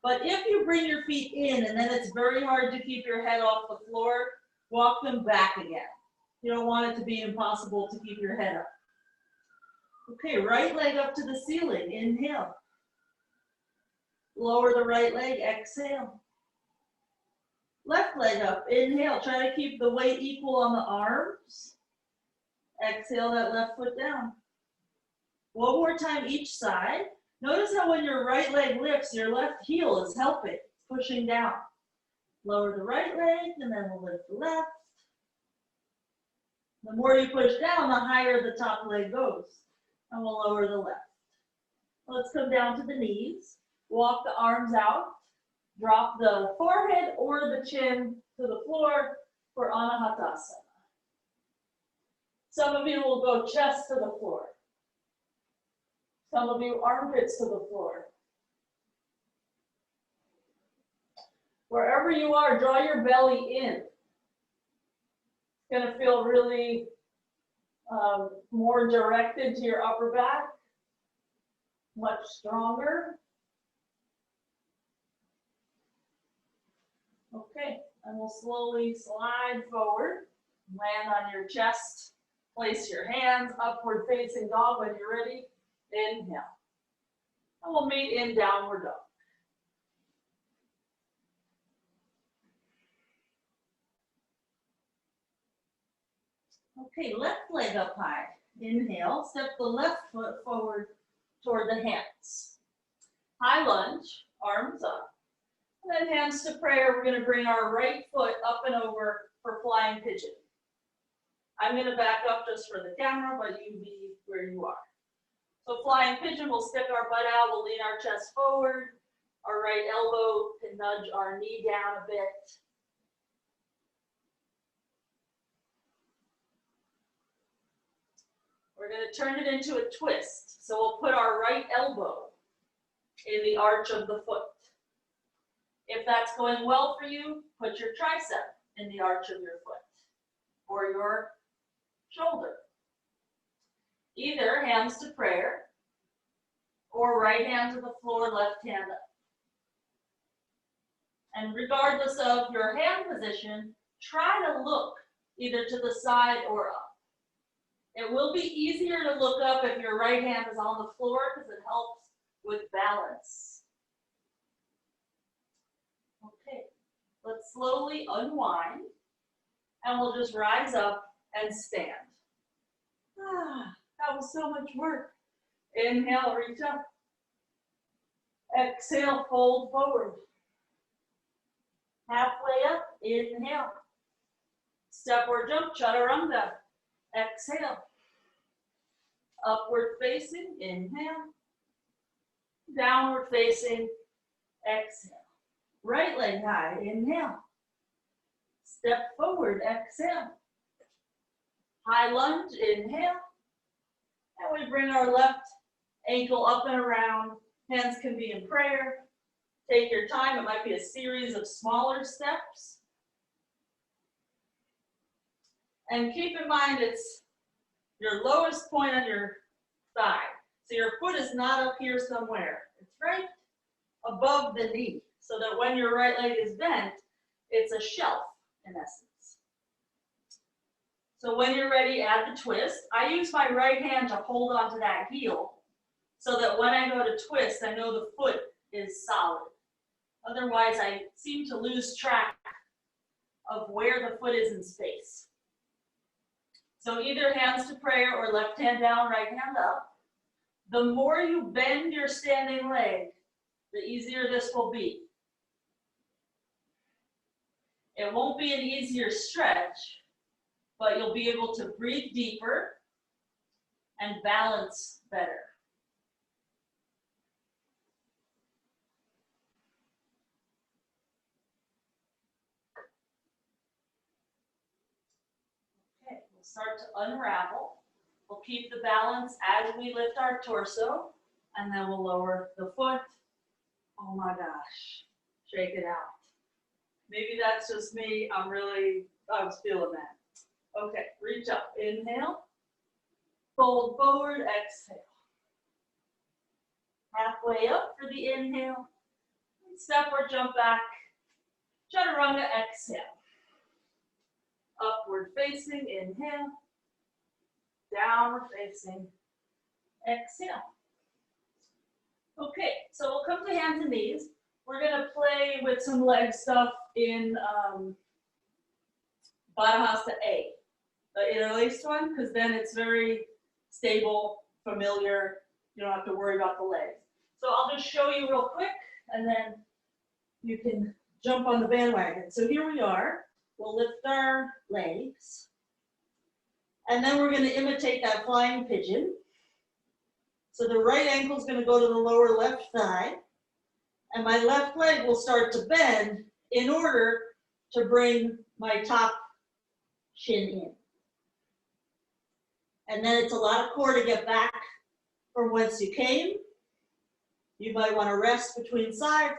But if you bring your feet in and then it's very hard to keep your head off the floor, walk them back again. You don't want it to be impossible to keep your head up. Okay, right leg up to the ceiling, inhale. Lower the right leg, exhale. Left leg up, inhale. Try to keep the weight equal on the arms. Exhale that left foot down. One more time each side. Notice how when your right leg lifts, your left heel is helping, pushing down. Lower the right leg, and then we'll lift the left. The more you push down, the higher the top leg goes. And we'll lower the left. Let's come down to the knees. Walk the arms out. Drop the forehead or the chin to the floor for Anahatasana. Some of you will go chest to the floor. Some of you armpits to the floor. Wherever you are, draw your belly in. It's going to feel really more directed to your upper back, much stronger. Okay, and we'll slowly slide forward, land on your chest, place your hands upward facing dog when you're ready. Inhale. And we'll meet in downward dog. Okay, left leg up high. Inhale, step the left foot forward toward the hands. High lunge, arms up. And then hands to prayer. We're going to bring our right foot up and over for flying pigeon. I'm going to back up just for the camera, but you be where you are. So flying pigeon, we'll stick our butt out, we'll lean our chest forward. Our right elbow can nudge our knee down a bit. We're going to turn it into a twist. So we'll put our right elbow in the arch of the foot. If that's going well for you, put your tricep in the arch of your foot or your shoulder. Either hands to prayer or right hand to the floor, left hand up. And regardless of your hand position, try to look either to the side or up. It will be easier to look up if your right hand is on the floor because it helps with balance. Okay, let's slowly unwind and we'll just rise up and stand. That was so much work. Inhale, reach up. Exhale, fold forward. Halfway up, inhale. Step or jump, chaturanga. Exhale. Upward facing, inhale. Downward facing, exhale. Right leg high, inhale. Step forward, exhale. High lunge, inhale. And we bring our left ankle up and around. Hands can be in prayer. Take your time. It might be a series of smaller steps. And keep in mind it's your lowest point on your thigh. So your foot is not up here somewhere. It's right above the knee. So that when your right leg is bent, it's a shelf in essence. So when you're ready, add the twist. I use my right hand to hold onto that heel so that when I go to twist, I know the foot is solid. Otherwise, I seem to lose track of where the foot is in space. So either hands to prayer or left hand down, right hand up. The more you bend your standing leg, the easier this will be. It won't be an easier stretch, but you'll be able to breathe deeper and balance better. Okay, we'll start to unravel. We'll keep the balance as we lift our torso, and then we'll lower the foot. Oh my gosh, shake it out. Maybe that's just me. I was feeling that. Okay, reach up, inhale, fold forward, exhale. Halfway up for the inhale, step or jump back, chaturanga, exhale. Upward facing, inhale, downward facing, exhale. Okay, so we'll come to hands and knees. We're gonna play with some leg stuff in Baddha Hasta A, the interlaced one, because then it's very stable, familiar. You don't have to worry about the legs. So I'll just show you real quick, and then you can jump on the bandwagon. So here we are. We'll lift our legs, and then we're going to imitate that flying pigeon. So the right ankle is going to go to the lower left thigh, and my left leg will start to bend in order to bring my top shin in. And then it's a lot of core to get back from whence you came. You might want to rest between sides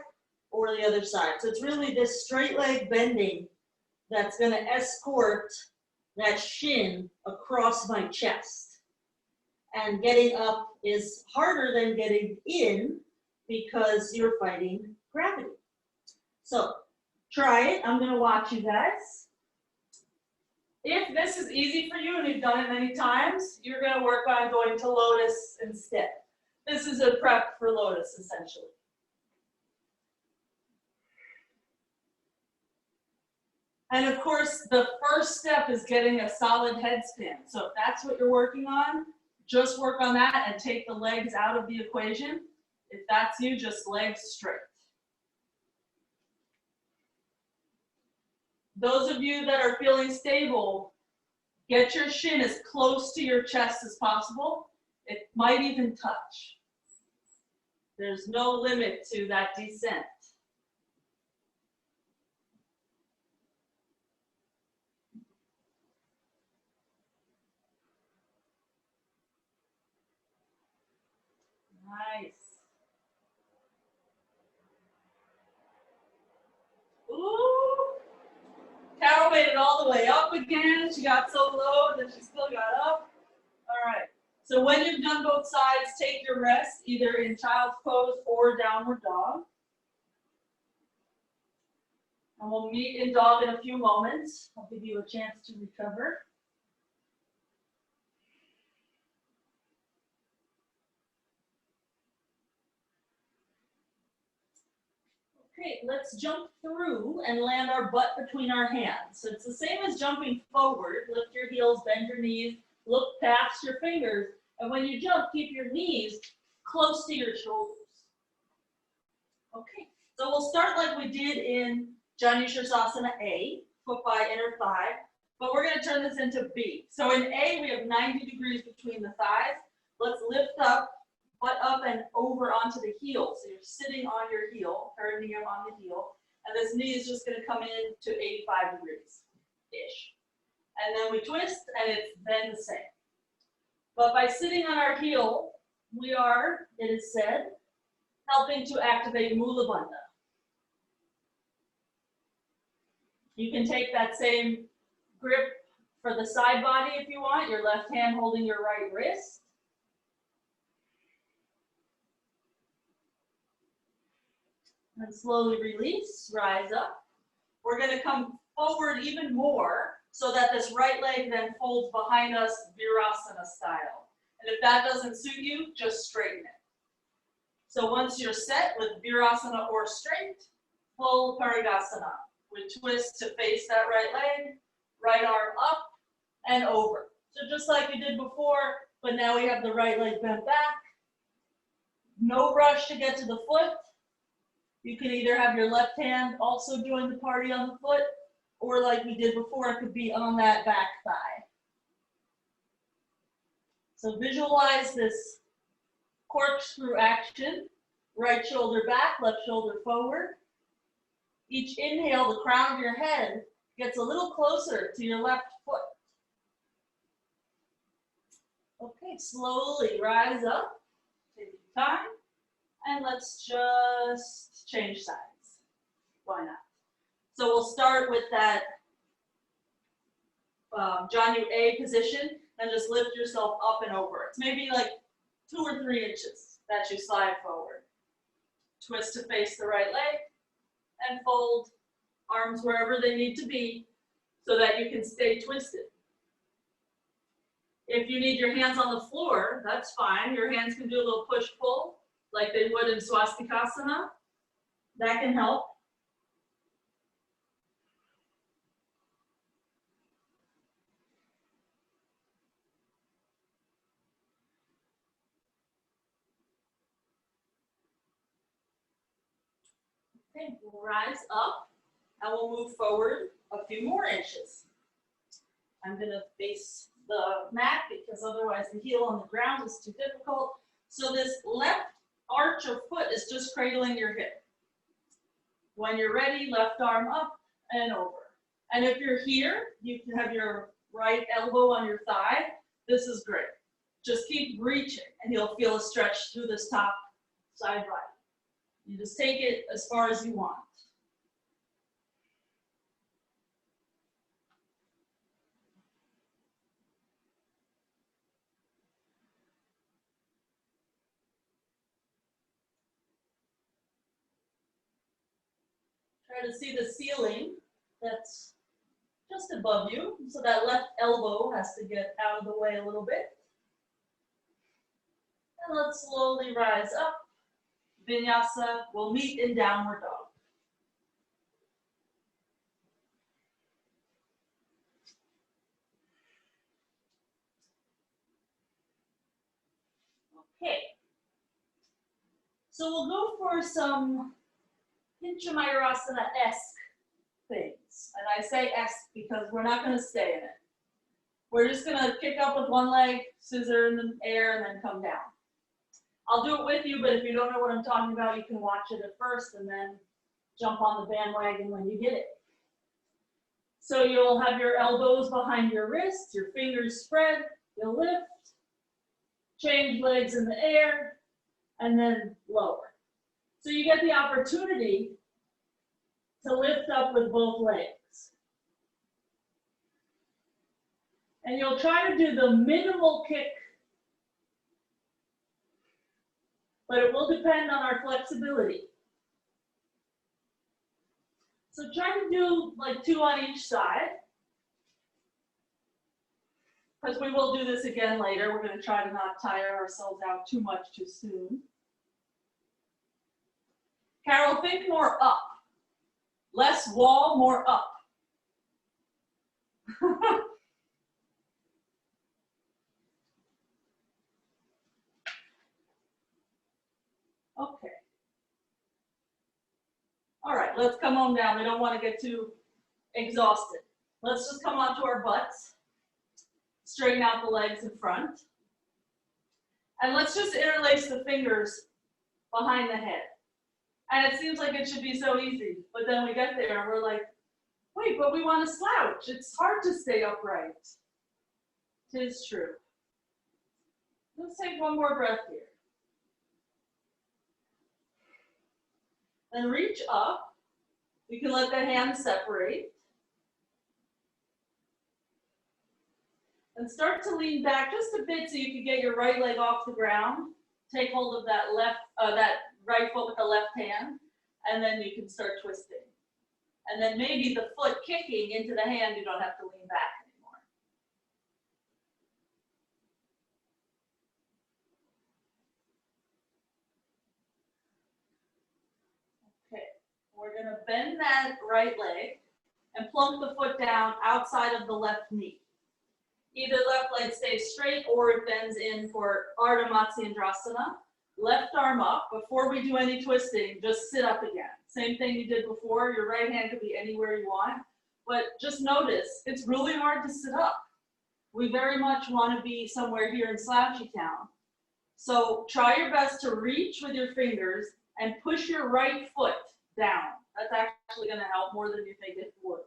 or the other side. So it's really this straight leg bending that's going to escort that shin across my chest. And getting up is harder than getting in because you're fighting gravity. So try it. I'm going to watch you guys. If this is easy for you and you've done it many times, you're going to work on going to lotus instead. This is a prep for lotus, essentially. And of course, the first step is getting a solid headstand. So if that's what you're working on, just work on that and take the legs out of the equation. If that's you, just legs straight. Those of you that are feeling stable, get your shin as close to your chest as possible. It might even touch. There's no limit to that descent. Nice. Ooh. Carol made it all the way up again. She got so low that she still got up. All right. So when you've done both sides, take your rest either in child's pose or downward dog. And we'll meet in dog in a few moments. I'll give you a chance to recover. Okay, let's jump through and land our butt between our hands. So it's the same as jumping forward. Lift your heels, bend your knees, look past your fingers. And when you jump, keep your knees close to your shoulders. Okay, so we'll start like we did in Janu Sirsasana A, foot by inner thigh. But we're going to turn this into B. So in A, we have 90 degrees between the thighs. Let's lift up, butt up and over onto the heel. So you're sitting on your heel, perineum on the heel, and this knee is just going to come in to 85 degrees-ish. And then we twist, and it's then the same. But by sitting on our heel, we are, it is said, helping to activate Mula Bandha. You can take that same grip for the side body if you want, your left hand holding your right wrist. And slowly release, rise up. We're going to come forward even more so that this right leg then folds behind us, vinyasas style. And if that doesn't suit you, just straighten it. So once you're set with vinyasas or straight, full parigasana. We twist to face that right leg, right arm up and over. So just like we did before, but now we have the right leg bent back. No rush to get to the foot. You can either have your left hand also join the party on the foot, or like we did before, it could be on that back thigh. So visualize this corkscrew action. Right shoulder back, left shoulder forward. Each inhale, the crown of your head gets a little closer to your left foot. Okay, slowly rise up. Take your time. And let's just change sides. Why not? So we'll start with that Janu A position and just lift yourself up and over. It's maybe like 2 or 3 inches that you slide forward. Twist to face the right leg and fold arms wherever they need to be so that you can stay twisted. If you need your hands on the floor, that's fine. Your hands can do a little push-pull. like they would in swastikasana. That can help. Okay, we'll rise up and we'll move forward a few more inches. I'm going to face the mat because otherwise the heel on the ground is too difficult. So this left arch of foot is just cradling your hip. When you're ready, left arm up and over. And if you're here, you can have your right elbow on your thigh. This is great. Just keep reaching and you'll feel a stretch through this top side body. You just take it as far as you want. Try to see the ceiling that's just above you. So that left elbow has to get out of the way a little bit. And let's slowly rise up. Vinyasa will meet in downward dog. Okay. So we'll go for some Pincha mayurasana-esque things. And I say esque because we're not going to stay in it. We're just going to kick up with one leg, scissor in the air, and then come down. I'll do it with you, but if you don't know what I'm talking about, you can watch it at first and then jump on the bandwagon when you get it. So you'll have your elbows behind your wrists, your fingers spread, you'll lift, change legs in the air, and then lower. So you get the opportunity to lift up with both legs. And you'll try to do the minimal kick, but it will depend on our flexibility. So try to do like 2 on each side, because we will do this again later. We're going to try to not tire ourselves out too much too soon. Carol, think more up. Less wall, more up. Okay. All right, let's come on down. We don't want to get too exhausted. Let's just come onto our butts. Straighten out the legs in front. And let's just interlace the fingers behind the head. And it seems like it should be so easy, but then we get there and we're like, wait, but we want to slouch. It's hard to stay upright. 'Tis true. Let's take one more breath here. Then reach up. You can let the hands separate. And start to lean back just a bit so you can get your right leg off the ground. Take hold of that that right foot with the left hand, and then you can start twisting. And then maybe the foot kicking into the hand, you don't have to lean back anymore. Okay, we're gonna bend that right leg and plunk the foot down outside of the left knee. Either left leg stays straight or it bends in for Ardha Matsyendrasana. Left arm up. Before we do any twisting, just sit up again. Same thing you did before. Your right hand could be anywhere you want. But just notice, it's really hard to sit up. We very much want to be somewhere here in Slouchy Town. So try your best to reach with your fingers and push your right foot down. That's actually going to help more than you think it would.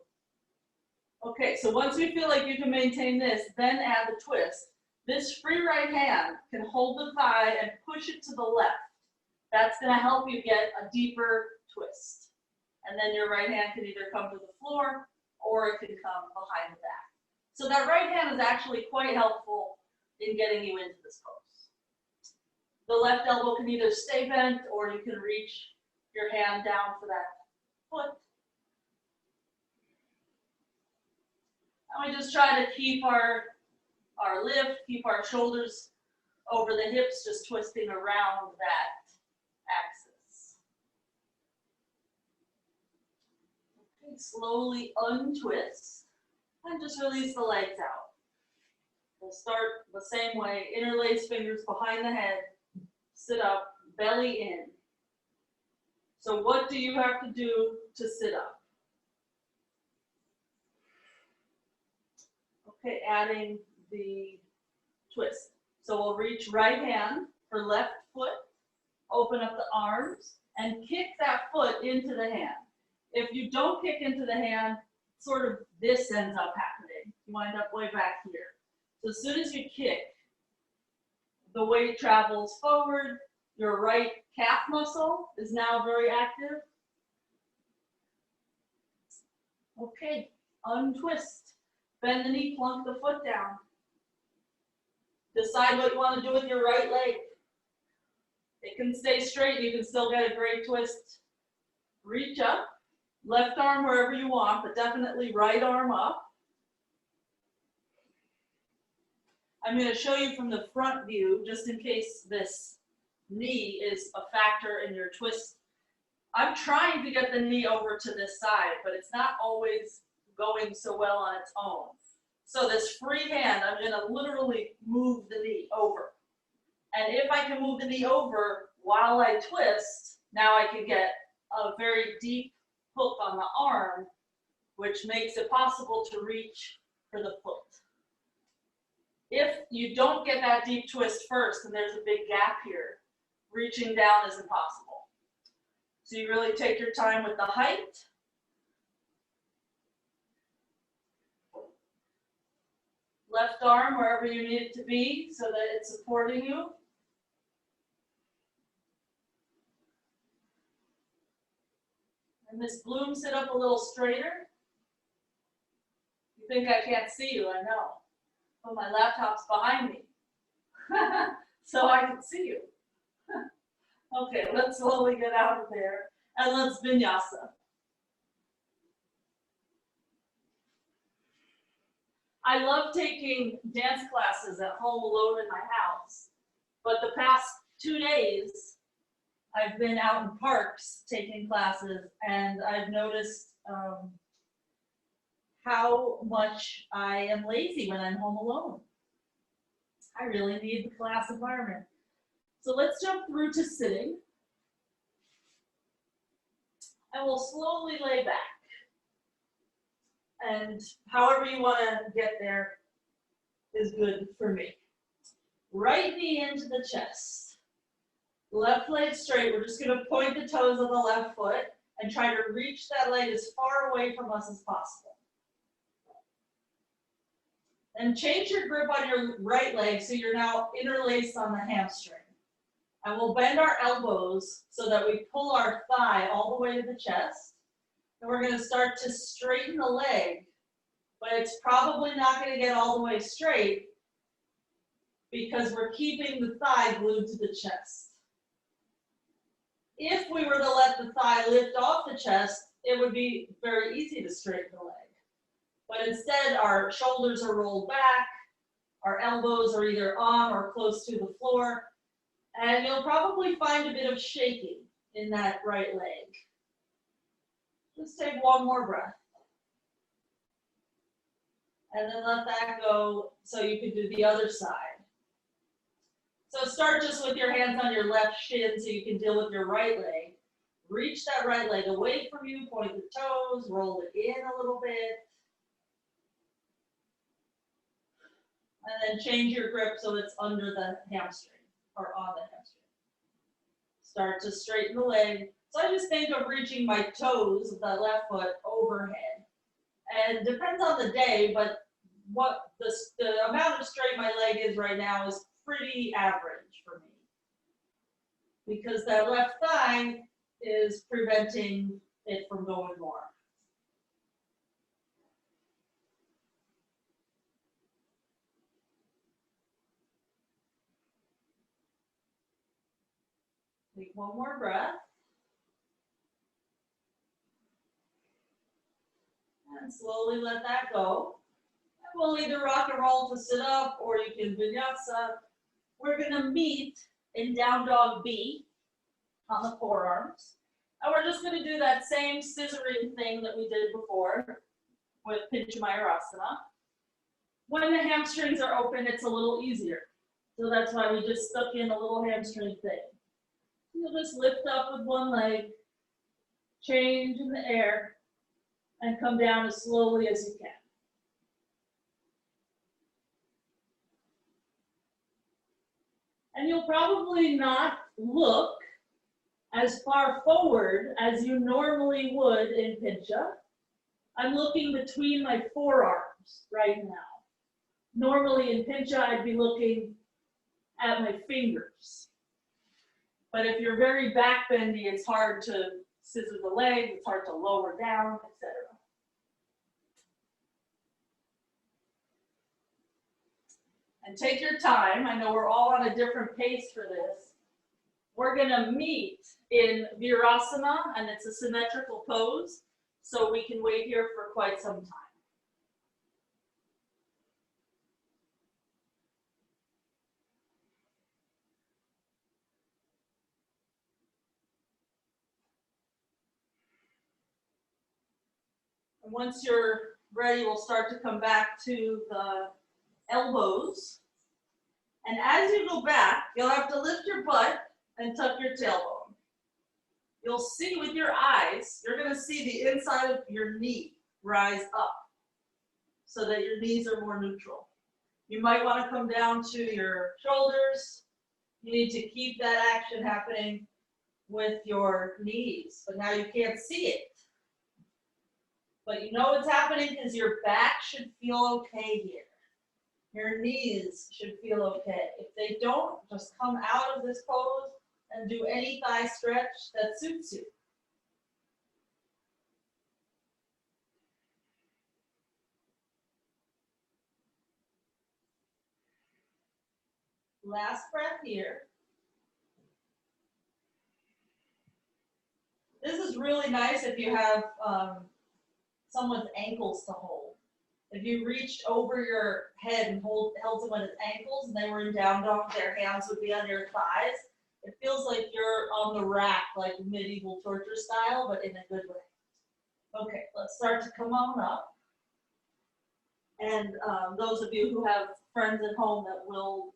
Okay, so once you feel like you can maintain this, then add the twist. This free right hand can hold the thigh and push it to the left. That's going to help you get a deeper twist. And then your right hand can either come to the floor or it can come behind the back. So that right hand is actually quite helpful in getting you into this pose. The left elbow can either stay bent or you can reach your hand down for that foot. And we just try to keep our lift, keep our shoulders over the hips, just twisting around that Slowly untwist and just release the legs out. We'll start the same way. Interlace fingers behind the head. Sit up, belly in. So what do you have to do to sit up? Okay, adding the twist. So we'll reach right hand for left foot, open up the arms, and kick that foot into the hand. If you don't kick into the hand, sort of this ends up happening. You wind up way back here. So as soon as you kick, the weight travels forward. Your right calf muscle is now very active. Okay, untwist. Bend the knee, plunk the foot down. Decide what you want to do with your right leg. It can stay straight, you can still get a great twist. Reach up, left arm wherever you want, but definitely right arm up. I'm going to show you from the front view, just in case this knee is a factor in your twist. I'm trying to get the knee over to this side, but it's not always going so well on its own. So this free hand, I'm going to literally move the knee over. And if I can move the knee over while I twist, now I can get a very deep hook on the arm, which makes it possible to reach for the foot. If you don't get that deep twist first, and there's a big gap here, reaching down is impossible. So you really take your time with the height. Left arm wherever you need it to be so that it's supporting you. And Miss Bloom, sit up a little straighter. You think I can't see you, I know. But my laptop's behind me. So I can see you. Okay, let's slowly get out of there and let's vinyasa. I love taking dance classes at home alone in my house, but the past 2 days I've been out in parks taking classes, and I've noticed how much I am lazy when I'm home alone. I really need the class environment. So let's jump through to sitting. And we'll slowly lay back. And however you want to get there is good for me. Right knee into the chest. Left leg straight. We're just going to point the toes of the left foot and try to reach that leg as far away from us as possible. And change your grip on your right leg so you're now interlaced on the hamstring. And we'll bend our elbows so that we pull our thigh all the way to the chest. And we're going to start to straighten the leg, but it's probably not going to get all the way straight because we're keeping the thigh glued to the chest. If we were to let the thigh lift off the chest, it would be very easy to straighten the leg. But instead, our shoulders are rolled back, our elbows are either on or close to the floor, and you'll probably find a bit of shaking in that right leg. Just take one more breath. And then let that go so you can do the other side. So start just with your hands on your left shin so you can deal with your right leg. Reach that right leg away from you, point the toes, roll it in a little bit. And then change your grip so it's under the hamstring or on the hamstring. Start to straighten the leg. So I just think of reaching my toes of the left foot overhead. And depends on the day, but what the amount of straight my leg is right now is pretty average for me. Because that left thigh is preventing it from going more. Take one more breath. And slowly let that go. And we'll either rock and roll to sit up or you can vinyasa. We're going to meet in down dog B on the forearms. And we're just going to do that same scissoring thing that we did before with Pincha mayurasana. When the hamstrings are open, it's a little easier. So that's why we just stuck in a little hamstring thing. You'll just lift up with one leg, change in the air, and come down as slowly as you can. And you'll probably not look as far forward as you normally would in Pincha. I'm looking between my forearms right now. Normally in Pincha, I'd be looking at my fingers. But if you're very back bendy, it's hard to scissor the leg, it's hard to lower down, etc. And take your time. I know we're all on a different pace for this. We're gonna meet in virasana, and it's a symmetrical pose, so we can wait here for quite some time. And once you're ready, we'll start to come back to the elbows. And as you go back, you'll have to lift your butt and tuck your tailbone. You'll see with your eyes, you're going to see the inside of your knee rise up so that your knees are more neutral. You might want to come down to your shoulders. You need to keep that action happening with your knees, but now you can't see it. But you know what's happening because your back should feel okay here. Your knees should feel okay. If they don't, just come out of this pose and do any thigh stretch that suits you. Last breath here. This is really nice if you have someone's ankles to hold. If you reached over your head and held someone's ankles and they were in down dog, their hands would be on your thighs. It feels like you're on the rack, like medieval torture style, but in a good way. Okay, let's start to come on up. And those of you who have friends at home that will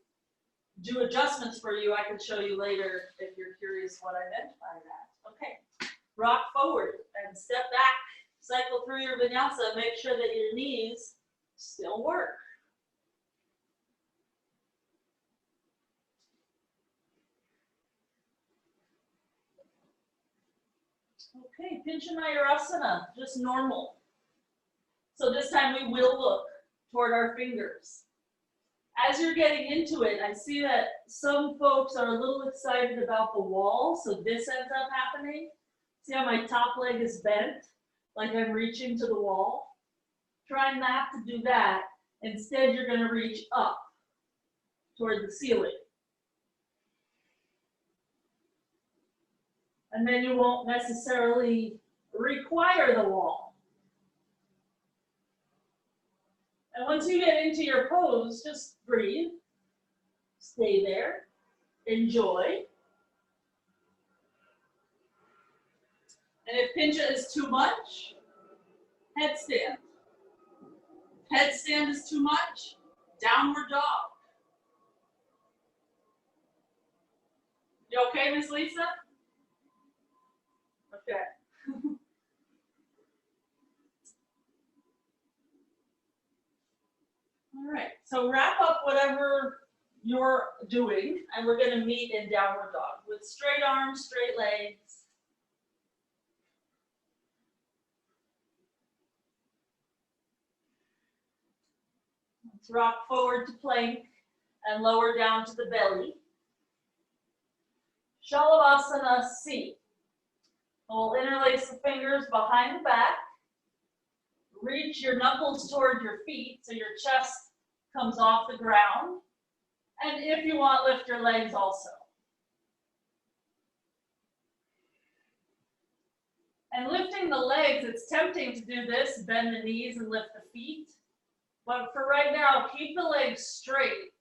do adjustments for you, I can show you later if you're curious what I meant by that. Okay, rock forward and step back. Cycle through your vinyasa, make sure that your knees still work. Okay, Pincha mayurasana, just normal. So this time we will look toward our fingers. As you're getting into it, I see that some folks are a little excited about the wall, so this ends up happening. See how my top leg is bent? Like I'm reaching to the wall. Try not to do that. Instead, you're going to reach up toward the ceiling. And then you won't necessarily require the wall. And once you get into your pose, just breathe. Stay there. Enjoy. And if Pincha is too much, headstand. If headstand is too much, downward dog. You okay, Miss Lisa? Okay. All right, so wrap up whatever you're doing, and we're going to meet in downward dog with straight arms, straight legs. Let's rock forward to plank and lower down to the belly. Shalavasana C. We'll interlace the fingers behind the back. Reach your knuckles toward your feet so your chest comes off the ground. And if you want, lift your legs also. And lifting the legs, it's tempting to do this, bend the knees and lift the feet. But for right now, keep the legs straight,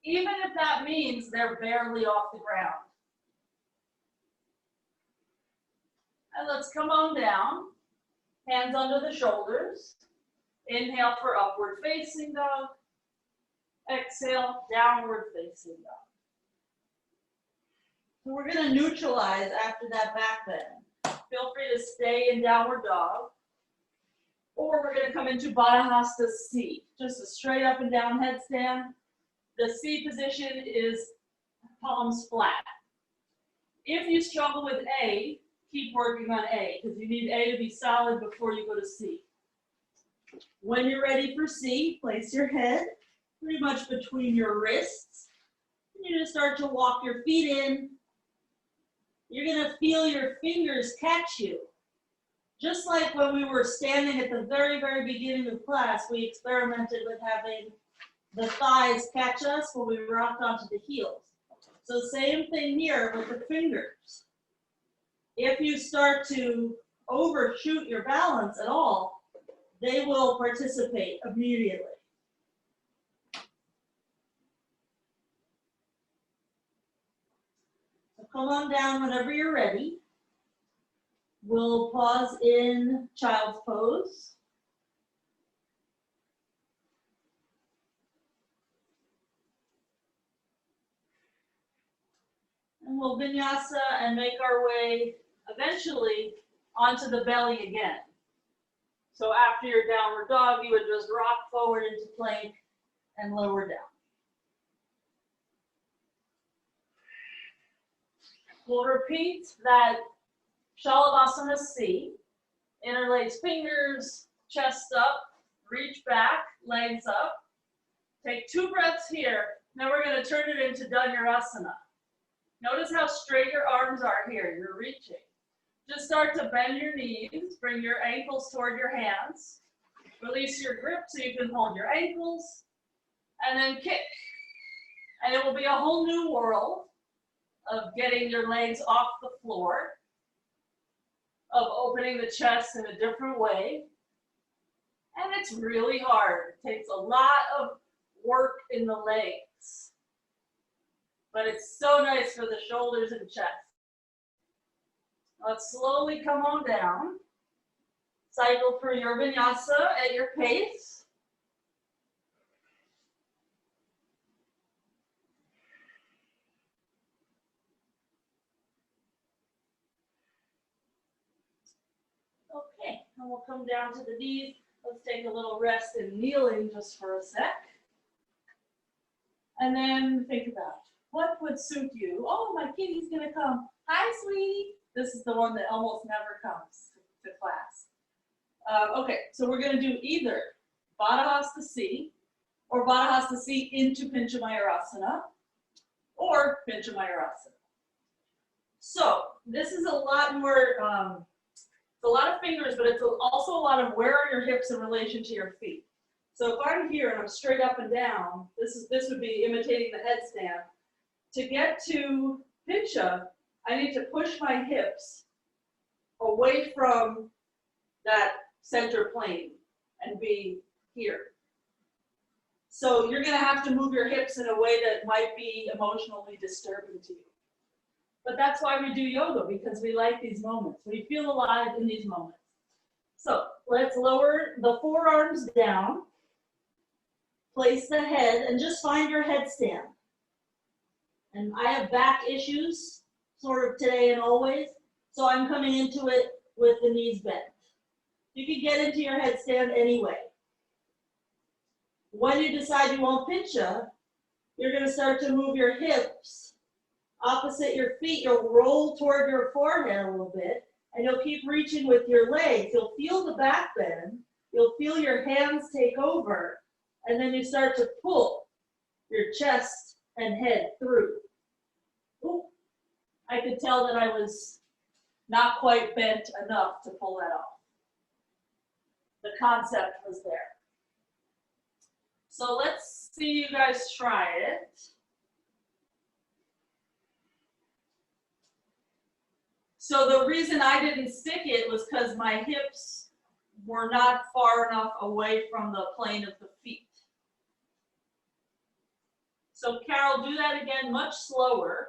even if that means they're barely off the ground. And let's come on down. Hands under the shoulders. Inhale for upward facing dog. Exhale, downward facing dog. So we're going to neutralize after that back bend. Feel free to stay in downward dog. Or we're going to come into Baddha hasta C. Just a straight up and down headstand. The C position is palms flat. If you struggle with A, keep working on A, because you need A to be solid before you go to C. When you're ready for C, place your head pretty much between your wrists. You're going to start to walk your feet in. You're going to feel your fingers catch you. Just like when we were standing at the very, very beginning of class, we experimented with having the thighs catch us when we rocked onto the heels. So same thing here with the fingers. If you start to overshoot your balance at all, they will participate immediately. So come on down whenever you're ready. We'll pause in child's pose. And we'll vinyasa and make our way eventually onto the belly again. So after your downward dog, you would just rock forward into plank and lower down. We'll repeat that Shalabhasana C. Interlace fingers, chest up, reach back, legs up. Take 2 breaths here. Now we're going to turn it into vinyasas. Notice how straight your arms are here. You're reaching. Just start to bend your knees. Bring your ankles toward your hands. Release your grip so you can hold your ankles. And then kick. And it will be a whole new world of getting your legs off the floor, of opening the chest in a different way. And it's really hard. It takes a lot of work in the legs. But it's so nice for the shoulders and chest. Let's slowly come on down. Cycle through your vinyasa at your pace. Okay, and we'll come down to the knees. Let's take a little rest in kneeling just for a sec. And then think about what would suit you. Oh, my kitty's gonna come. Hi, sweetie. This is the one that almost never comes to class. Okay, so we're gonna do either Baddha hasta C or Baddha hasta C into Pincha mayurasana or Pincha mayurasana. So this is a lot more, it's a lot of fingers, but it's also a lot of where are your hips in relation to your feet. So if I'm here and I'm straight up and down, this would be imitating the headstand. To get to Pincha, I need to push my hips away from that center plane and be here. So you're going to have to move your hips in a way that might be emotionally disturbing to you. But that's why we do yoga, because we like these moments. We feel alive in these moments. So let's lower the forearms down. Place the head and just find your headstand. And I have back issues sort of today and always, so I'm coming into it with the knees bent. You can get into your headstand anyway. When you decide you want Pincha, you're going to start to move your hips opposite your feet. You'll roll toward your forehead a little bit, and you'll keep reaching with your legs. You'll feel the back bend. You'll feel your hands take over, and then you start to pull your chest and head through. Ooh, I could tell that I was not quite bent enough to pull that off. The concept was there. So let's see you guys try it. So the reason I didn't stick it was because my hips were not far enough away from the plane of the feet. So Carol, do that again much slower.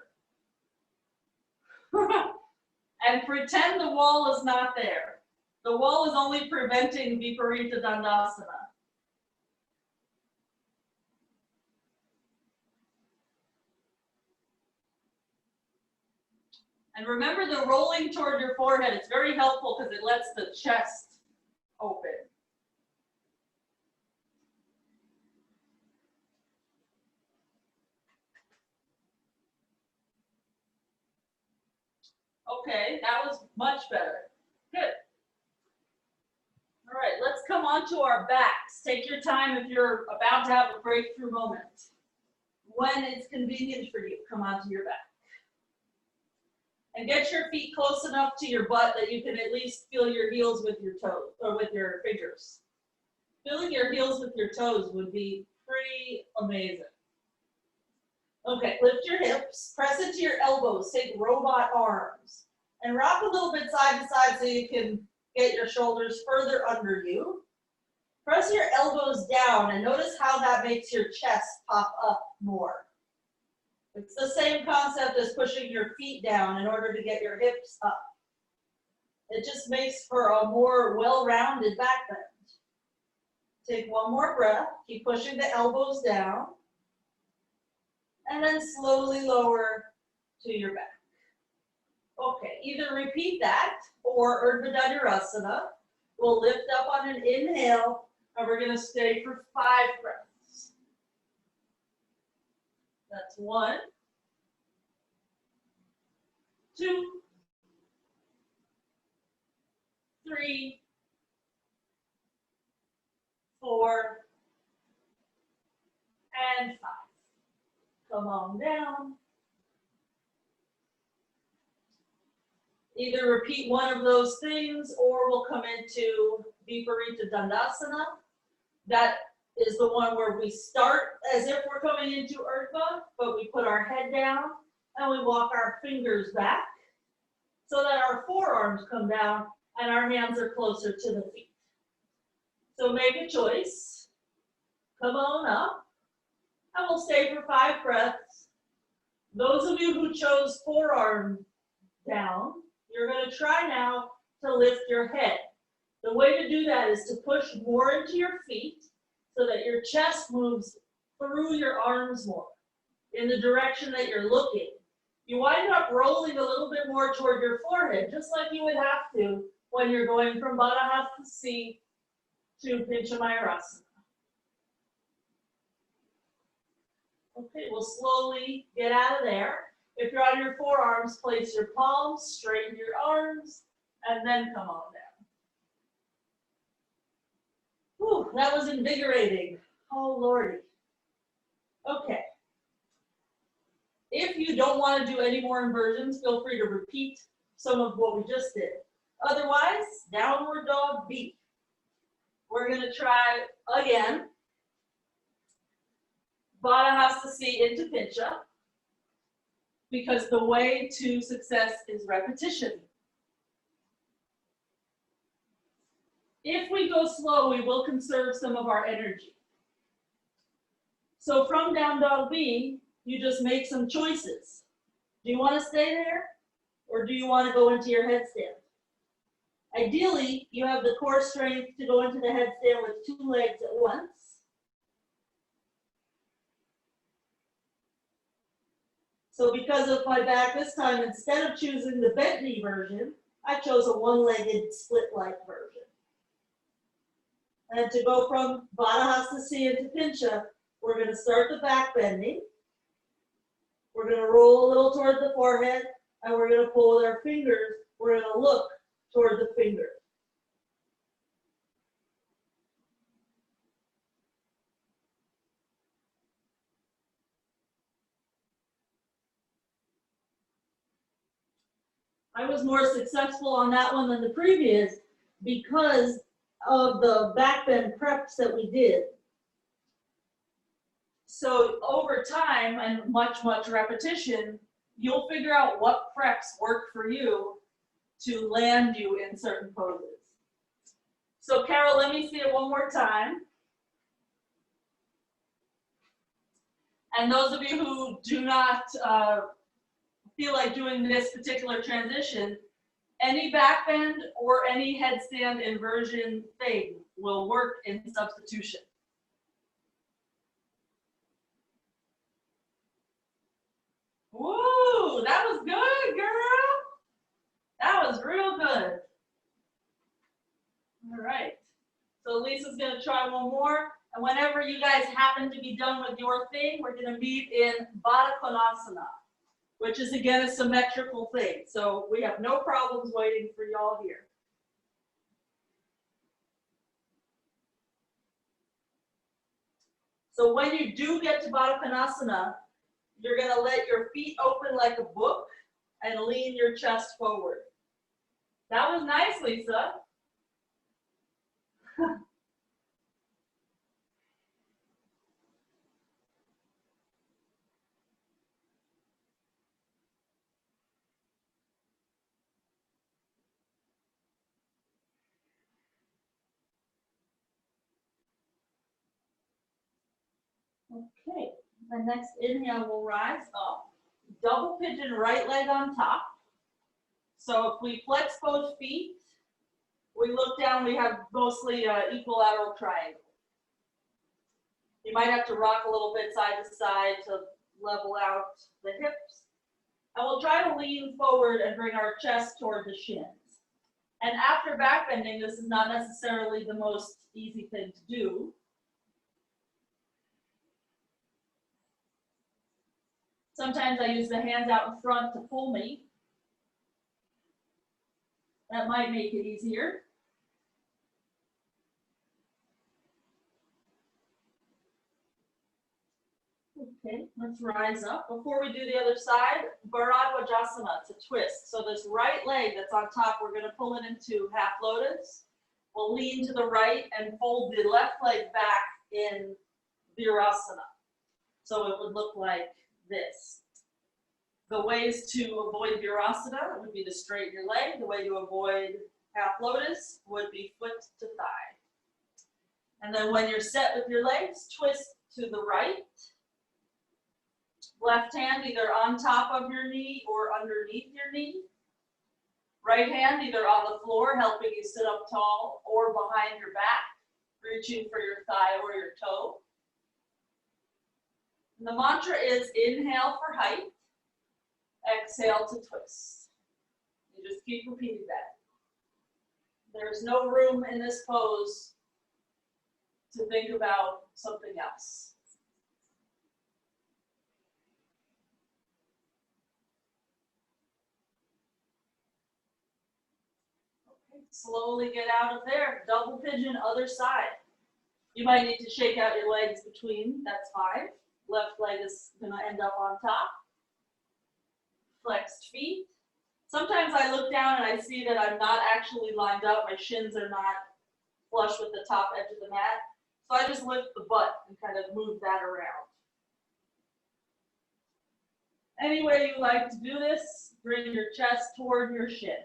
And pretend the wall is not there. The wall is only preventing Viparita Dandasana. And remember the rolling toward your forehead. It's very helpful because it lets the chest open. Okay, that was much better. Good. All right, let's come on to our backs. Take your time if you're about to have a breakthrough moment. When it's convenient for you, come onto your back. And get your feet close enough to your butt that you can at least feel your heels with your toes, or with your fingers. Feeling your heels with your toes would be pretty amazing. Okay, lift your hips, press into your elbows, take robot arms, and rock a little bit side to side so you can get your shoulders further under you. Press your elbows down and notice how that makes your chest pop up more. It's the same concept as pushing your feet down in order to get your hips up. It just makes for a more well-rounded back bend. Take one more breath, keep pushing the elbows down, and then slowly lower to your back. Okay, either repeat that or Urdhva Dhanurasana. We'll lift up on an inhale, and we're going to stay for 5 breaths. That's 1, 2, 3, 4, and 5. Come on down. Either repeat one of those things or we'll come into Viparita Dandasana. That is the one where we start as if we're coming into Urdhva, but we put our head down and we walk our fingers back so that our forearms come down and our hands are closer to the feet. So make a choice. Come on up. And we'll stay for 5 breaths. Those of you who chose forearm down, you're going to try now to lift your head. The way to do that is to push more into your feet so that your chest moves through your arms more in the direction that you're looking. You wind up rolling a little bit more toward your forehead, just like you would have to when you're going from Baddha hasta to Pincha mayurasana. Okay, we'll slowly get out of there. If you're on your forearms, place your palms, straighten your arms, and then come on down. Whew, that was invigorating. Oh, Lordy. Okay. If you don't want to do any more inversions, feel free to repeat some of what we just did. Otherwise, downward dog B. We're going to try again. Baddha hasta into Pincha, because the way to success is repetition. If we go slow, we will conserve some of our energy. So from down dog B, you just make some choices. Do you want to stay there, or do you want to go into your headstand? Ideally, you have the core strength to go into the headstand with 2 legs at once. So because of my back this time, instead of choosing the bent knee version, I chose a one-legged split-like version. And to go from Baddha hasta into Pincha, we're going to start the back bending. We're going to roll a little toward the forehead, and we're going to pull with our fingers. We're going to look toward the fingers. I was more successful on that one than the previous because of the back bend preps that we did. So over time and much repetition, you'll figure out what preps work for you to land you in certain poses. So Carol, let me see it one more time. And those of you who do not feel like doing this particular transition, Any back bend or any headstand inversion thing will work in substitution. Woo, that was good, girl. That was real good. All right. So Lisa's going to try one more. And whenever you guys happen to be done with your thing, we're going to meet in Baddha, which is again a symmetrical thing. So we have no problems waiting for y'all here. So when you do get to Baddha, you're going to let your feet open like a book and lean your chest forward. That was nice, Lisa. Okay, the next inhale will rise up. Double pigeon right leg on top. So if we flex both feet, we look down, we have mostly equilateral triangle. You might have to rock a little bit side to side to level out the hips. And we'll try to lean forward and bring our chest toward the shins. And after back bending, this is not necessarily the most easy thing to do. Sometimes I use the hands out in front to pull me. That might make it easier. Okay, let's rise up. Before we do the other side, Vajrasana, it's a twist. So this right leg that's on top, we're going to pull it into half lotus. We'll lean to the right and fold the left leg back in virasana. So it would look like this. The ways to avoid virasana would be to straighten your leg. The way to avoid half lotus would be foot to thigh. And then when you're set with your legs, twist to the right. Left hand either on top of your knee or underneath your knee. Right hand either on the floor, helping you sit up tall, or behind your back, reaching for your thigh or your toe. And the mantra is inhale for height, exhale to twist. You just keep repeating that. There's no room in this pose to think about something else. Okay, slowly get out of there. Double pigeon, other side. You might need to shake out your legs between, that's fine. Left leg is gonna end up on top. Flexed feet. Sometimes I look down and I see that I'm not actually lined up. My shins are not flush with the top edge of the mat. So I just lift the butt and kind of move that around. Any way you like to do this, bring your chest toward your shin.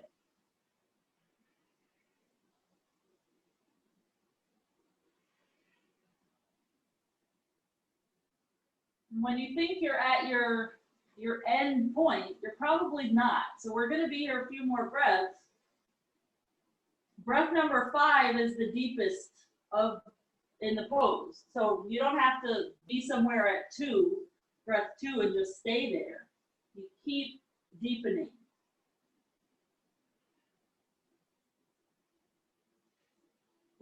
When you think you're at your end point, you're probably not. So we're going to be here a few more breaths. Breath number 5 is the deepest in the pose. So you don't have to be somewhere at 2, breath 2, and just stay there. You keep deepening.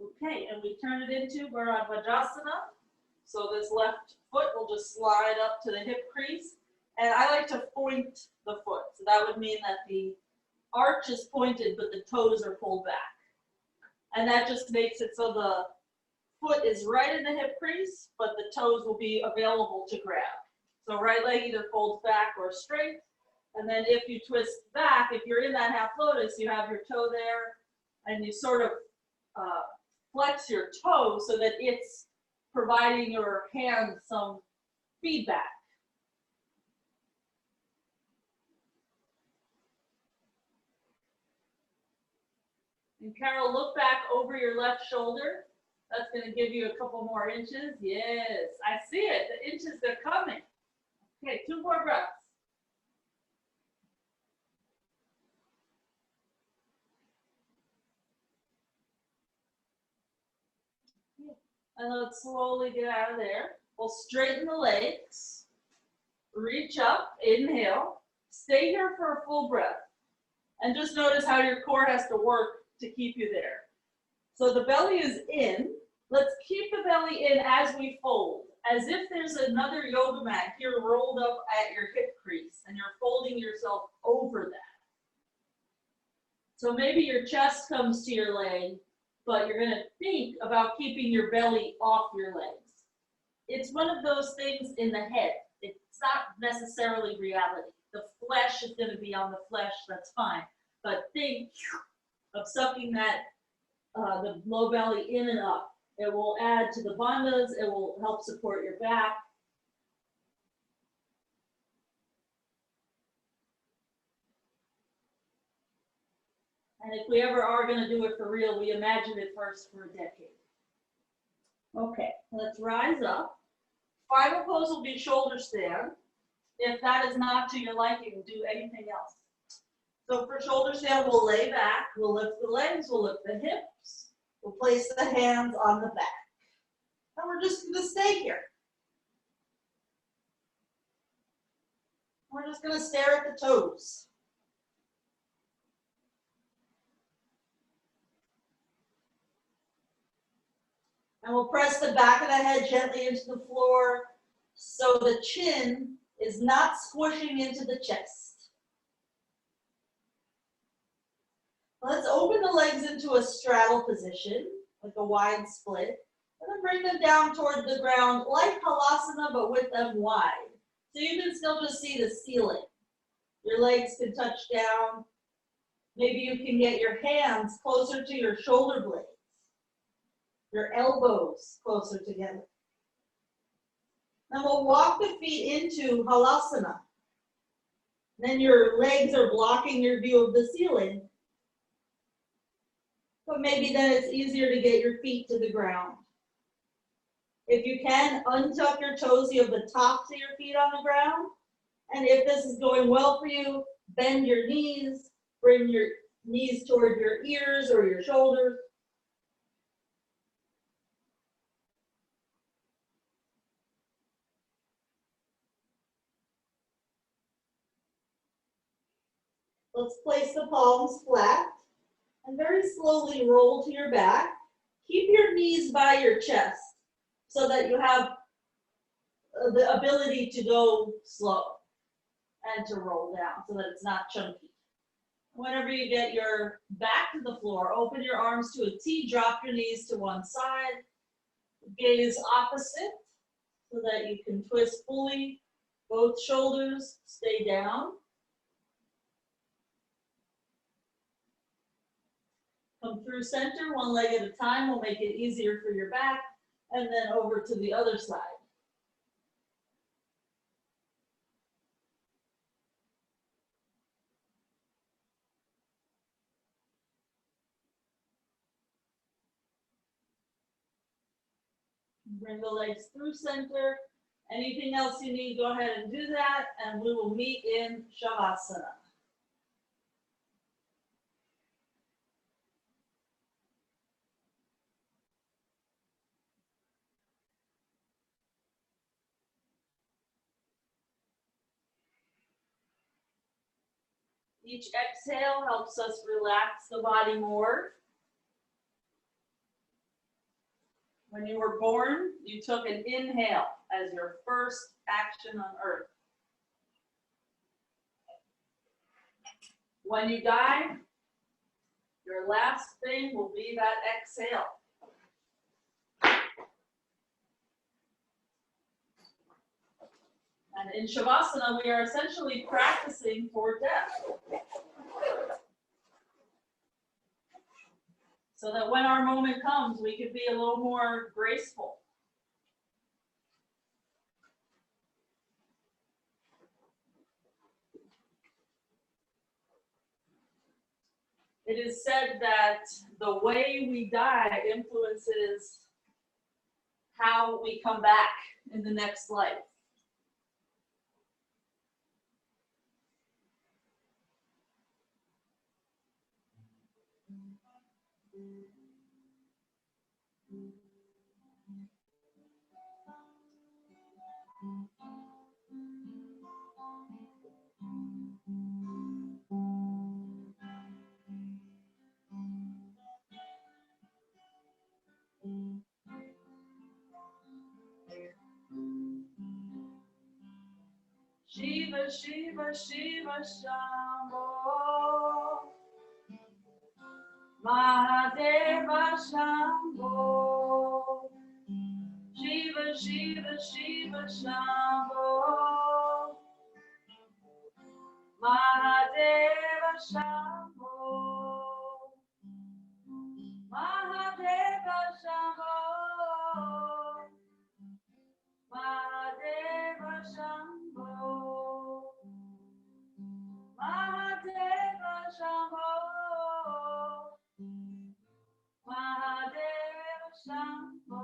Okay, and we turn it into Vajrasana. So this left foot will just slide up to the hip crease. And I like to point the foot. So that would mean that the arch is pointed, but the toes are pulled back. And that just makes it so the foot is right in the hip crease, but the toes will be available to grab. So right leg either folds back or straight. And then if you twist back, if you're in that half lotus, you have your toe there, and you sort of flex your toe so that it's providing your hand some feedback. And Carol, look back over your left shoulder. That's going to give you a couple more inches. Yes, I see it. The inches are coming. Okay, 2 more breaths. And let's slowly get out of there. We'll straighten the legs. Reach up, inhale. Stay here for a full breath. And just notice how your core has to work to keep you there. So the belly is in. Let's keep the belly in as we fold, as if there's another yoga mat here rolled up at your hip crease, and you're folding yourself over that. So maybe your chest comes to your leg, but you're going to think about keeping your belly off your legs. It's one of those things in the head. It's not necessarily reality. The flesh is going to be on the flesh, that's fine. But think of sucking that the low belly in and up. It will add to the bandhas. It will help support your back. And if we ever are going to do it for real, we imagine it first for a decade. Okay, let's rise up. Final pose will be shoulder stand. If that is not to your liking, do anything else. So for shoulder stand, we'll lay back, we'll lift the legs, we'll lift the hips, we'll place the hands on the back. And we're just going to stay here. We're just going to stare at the toes. And we'll press the back of the head gently into the floor so the chin is not squishing into the chest. Let's open the legs into a straddle position, like a wide split, and then bring them down toward the ground like halasana, but with them wide. So you can still just see the ceiling. Your legs can touch down. Maybe you can get your hands closer to your shoulder blades, your elbows closer together. Then we'll walk the feet into halasana. Then your legs are blocking your view of the ceiling. But maybe then it's easier to get your feet to the ground. If you can, untuck your toes, you have the tops of your feet on the ground. And if this is going well for you, bend your knees, bring your knees toward your ears or your shoulders. Let's place the palms flat and very slowly roll to your back. Keep your knees by your chest so that you have the ability to go slow and to roll down so that it's not chunky. Whenever you get your back to the floor, open your arms to a T, drop your knees to one side, gaze opposite so that you can twist fully, both shoulders stay down. Come through center, one leg at a time will make it easier for your back, and then over to the other side. Bring the legs through center. Anything else you need, go ahead and do that, and we will meet in Shavasana. Each exhale helps us relax the body more. When you were born, you took an inhale as your first action on earth. When you die, your last thing will be that exhale. And in Shavasana, we are essentially practicing for death. So that when our moment comes, we can be a little more graceful. It is said that the way we die influences how we come back in the next life. Shiva, Shiva, Shiva, Shambho. Mahadeva, Shambho. Shiva, Shiva, Shiva, Shambho. Mahadeva, Shambho. Mahadeva, Shambho. Mahadeva, Shambho. Mahadeva, Shambho. Mahadeva, Shambho.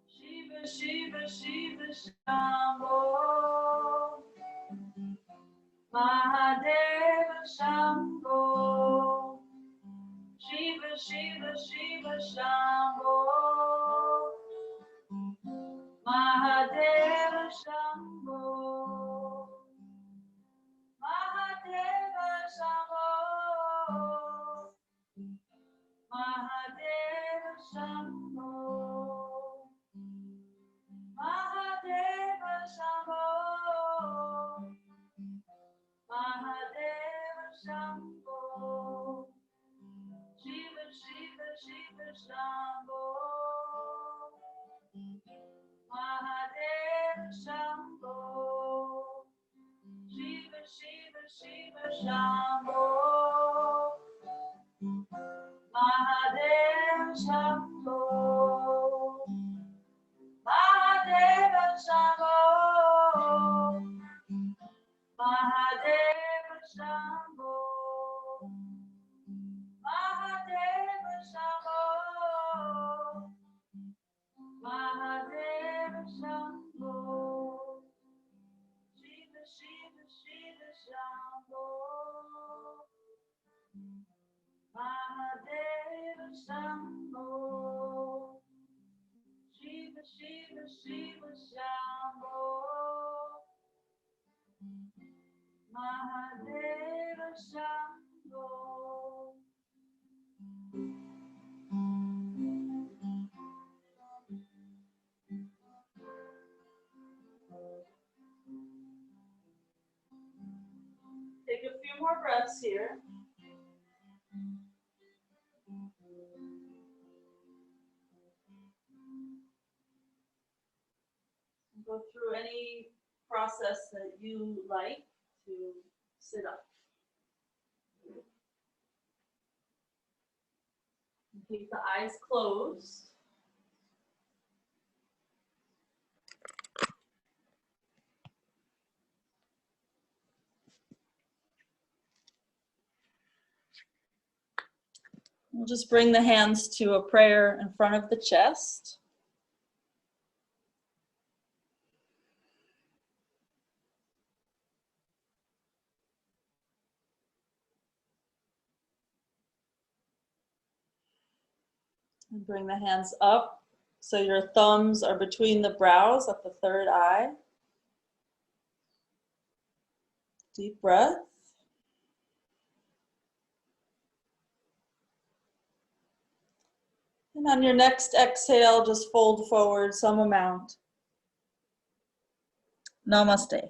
Shiva, Shiva, Shiva, Shambho. Mahadeva, Shambho. Shiva, Shiva, Shiva, Shambho. Mahadeva, Shambho. Mahadeva, Shambho. Mahadeva, Shambho. Mahadeva, Shambho. Mahadeva, Shambho. Shiva, Shiva, Shiva, Shambho. Mahadeva, Shambho. Shiva, Shiva, Shiva, Shambho. Mahadeva, Shambho. Mahadeva, Shambho. Mahadeva, Shambho. Mahadeva, Shambho. Mahadeva, Shambho. Shiva, Shiva, Shiva, Shambho. Mahadeva, Shambho. Shiva, Shiva, Shiva, Shambho. Mahadeva, Shambho. Take a few more breaths here. Go through any process that you like to sit up. Keep the eyes closed. We'll just bring the hands to a prayer in front of the chest. And bring the hands up so your thumbs are between the brows at the third eye. Deep breath. And on your next exhale, just fold forward some amount. Namaste.